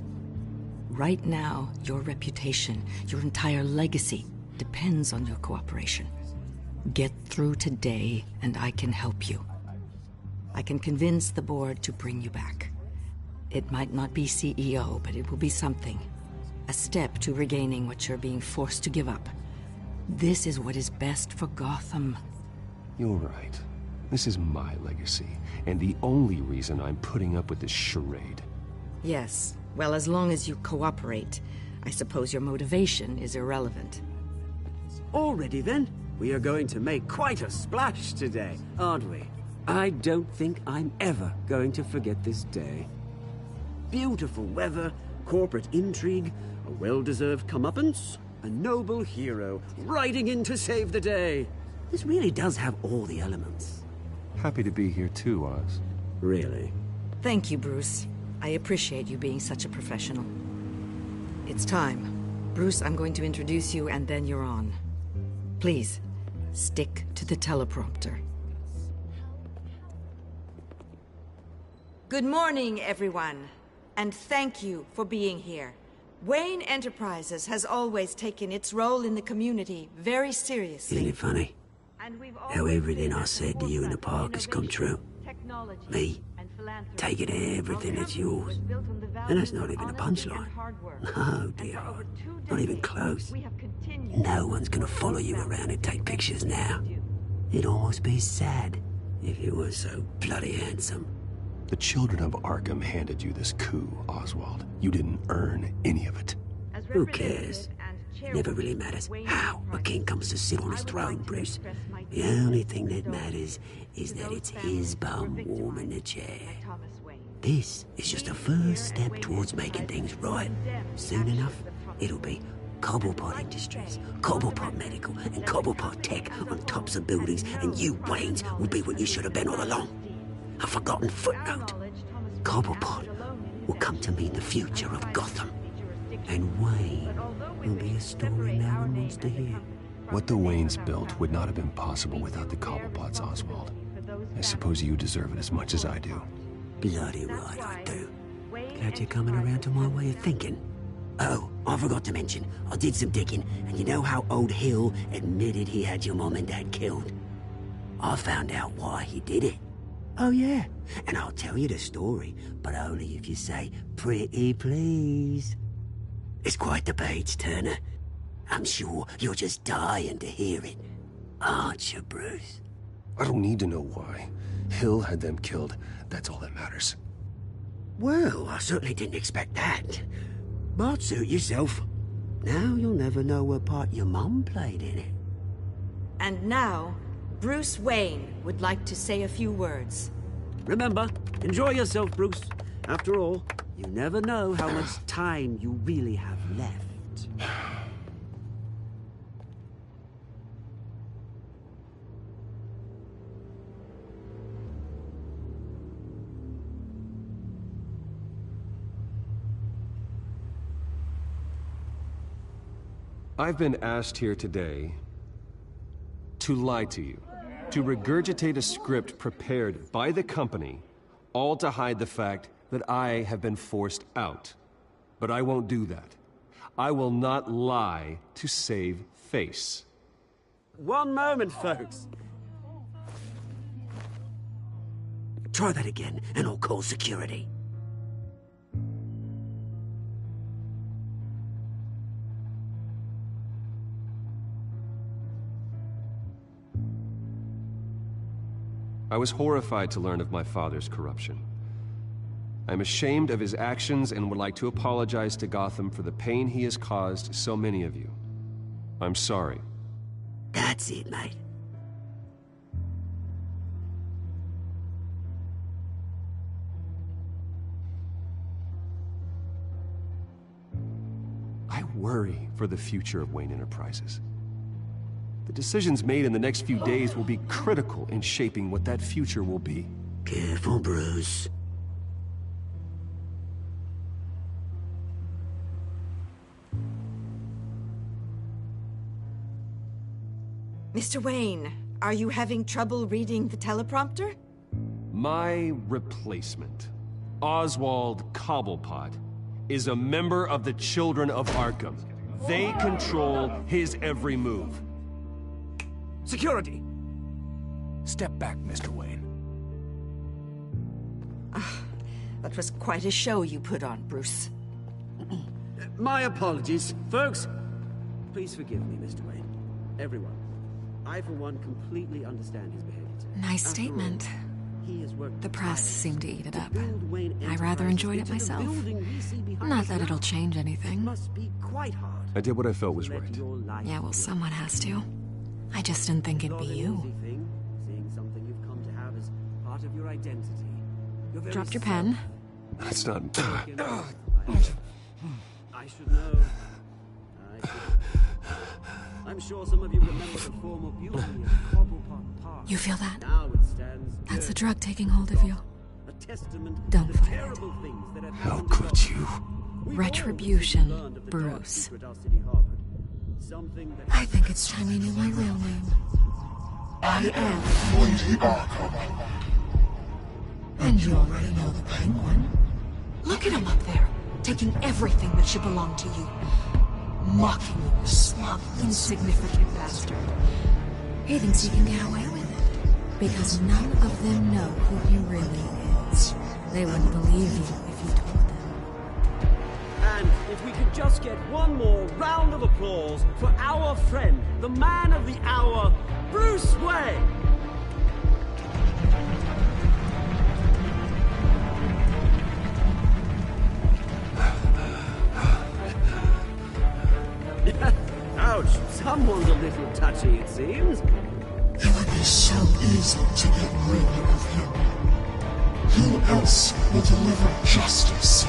Right now, your reputation, your entire legacy, depends on your cooperation. Get through today, and I can help you. I can convince the board to bring you back. It might not be CEO, but it will be something. A step to regaining what you're being forced to give up. This is what is best for Gotham. You're right. This is my legacy, and the only reason I'm putting up with this charade. Yes, well, as long as you cooperate, I suppose your motivation is irrelevant. Already then, we are going to make quite a splash today, aren't we? I don't think I'm ever going to forget this day. Beautiful weather, corporate intrigue, a well-deserved comeuppance, a noble hero riding in to save the day. This really does have all the elements. Happy to be here too, Oz. Really? Thank you, Bruce. I appreciate you being such a professional. It's time. Bruce, I'm going to introduce you and then you're on. Please, stick to the teleprompter. Good morning, everyone. And thank you for being here. Wayne Enterprises has always taken its role in the community very seriously. Isn't it funny? How everything I said to you in the park has come true. Me, taking everything that's yours. And that's not even a punchline. No, dear. Not even close. No one's gonna follow you around and take pictures now. It'd almost be sad if you were so bloody handsome. The children of Arkham handed you this coup, Oswald. You didn't earn any of it. Who cares? Never really matters how a king comes to sit on his throne, Bruce. The only thing that matters is that it's his bum warming the chair. This is just a first step towards making things right. Soon enough, it'll be Cobblepot Industries, Cobblepot Medical, and Cobblepot Tech on tops of buildings, and you, Waynes, will be what you should have been all along. A forgotten footnote. Cobblepot will come to mean the future of Gotham. And Wayne will be a story no one wants to hear. What the Waynes built would not have been possible without the Cobblepots, Oswald. I suppose you deserve it as much as I do. Bloody right I do. Glad you're coming around to my way of thinking. Oh, I forgot to mention, I did some digging, and you know how old Hill admitted he had your mom and dad killed? I found out why he did it. Oh yeah, and I'll tell you the story, but only if you say, pretty please. It's quite the page, Turner. I'm sure you're just dying to hear it, aren't you, Bruce? I don't need to know why. Hill had them killed. That's all that matters. Well, I certainly didn't expect that. But suit yourself. Now you'll never know what part your mum played in it. And now, Bruce Wayne would like to say a few words. Remember, enjoy yourself, Bruce. After all, you never know how much time you really have left. I've been asked here today to lie to you, to regurgitate a script prepared by the company, all to hide the fact that I have been forced out. But I won't do that. I will not lie to save face. One moment, folks. Try that again, and I'll call security. I was horrified to learn of my father's corruption. I'm ashamed of his actions and would like to apologize to Gotham for the pain he has caused so many of you. I'm sorry. That's it, mate. I worry for the future of Wayne Enterprises. The decisions made in the next few days will be critical in shaping what that future will be. Careful, Bruce. Mr. Wayne, are you having trouble reading the teleprompter? My replacement, Oswald Cobblepot, is a member of the Children of Arkham. They control his every move. Security! Step back, Mr. Wayne. That was quite a show you put on, Bruce. My apologies, folks. Please forgive me, Mr. Wayne. Everyone. I, for one, completely understand his behavior today. Nice statement. The press seemed to eat it up. I rather enjoyed it myself. Not that it'll change anything. I did what I felt was right. Yeah, well, someone has to. I just didn't think it'd be you. Seeing something you've come to have as part of your identity. Dropped your pen. That's not... I should know. I'm sure some of you remember the former beauty of Cobblepot Park. You feel that? Now it stands That's the drug taking hold of you. a testament Don't to the fight terrible things that have How could you? Retribution, Bruce. I think it's time you knew my real name. I am Lady Arkham. And you already know the Penguin. Look at him up there, taking everything that should belong to you. Mocking you, smug, insignificant bastard. He thinks he can get away with it, because none of them know who he really is. They wouldn't believe you if you told them. And if we could just get one more round of applause for our friend, the man of the hour, Bruce Wayne. Ouch, someone's a little touchy, it seems. It would be so easy to get rid of him. Who else will deliver justice?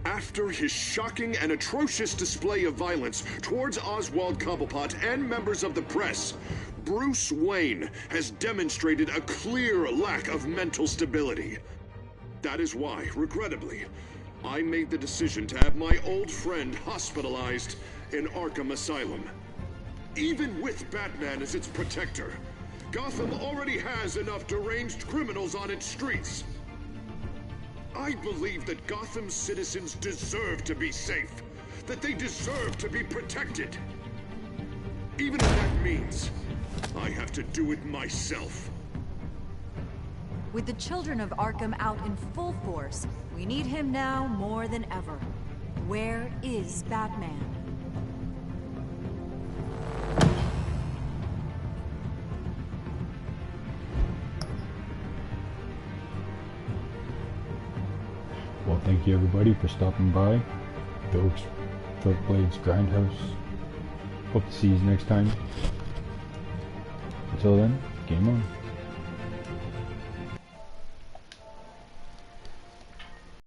After his shocking and atrocious display of violence towards Oswald Cobblepot and members of the press, Bruce Wayne has demonstrated a clear lack of mental stability. That is why, regrettably, I made the decision to have my old friend hospitalized in Arkham Asylum. Even with Batman as its protector, Gotham already has enough deranged criminals on its streets. I believe that Gotham's citizens deserve to be safe, that they deserve to be protected. Even if that means I have to do it myself. With the children of Arkham out in full force, we need him now more than ever. Where is Batman? Well, thank you everybody for stopping by the Oaks Blades Grindhouse. Hope to see you next time. Until then, game on.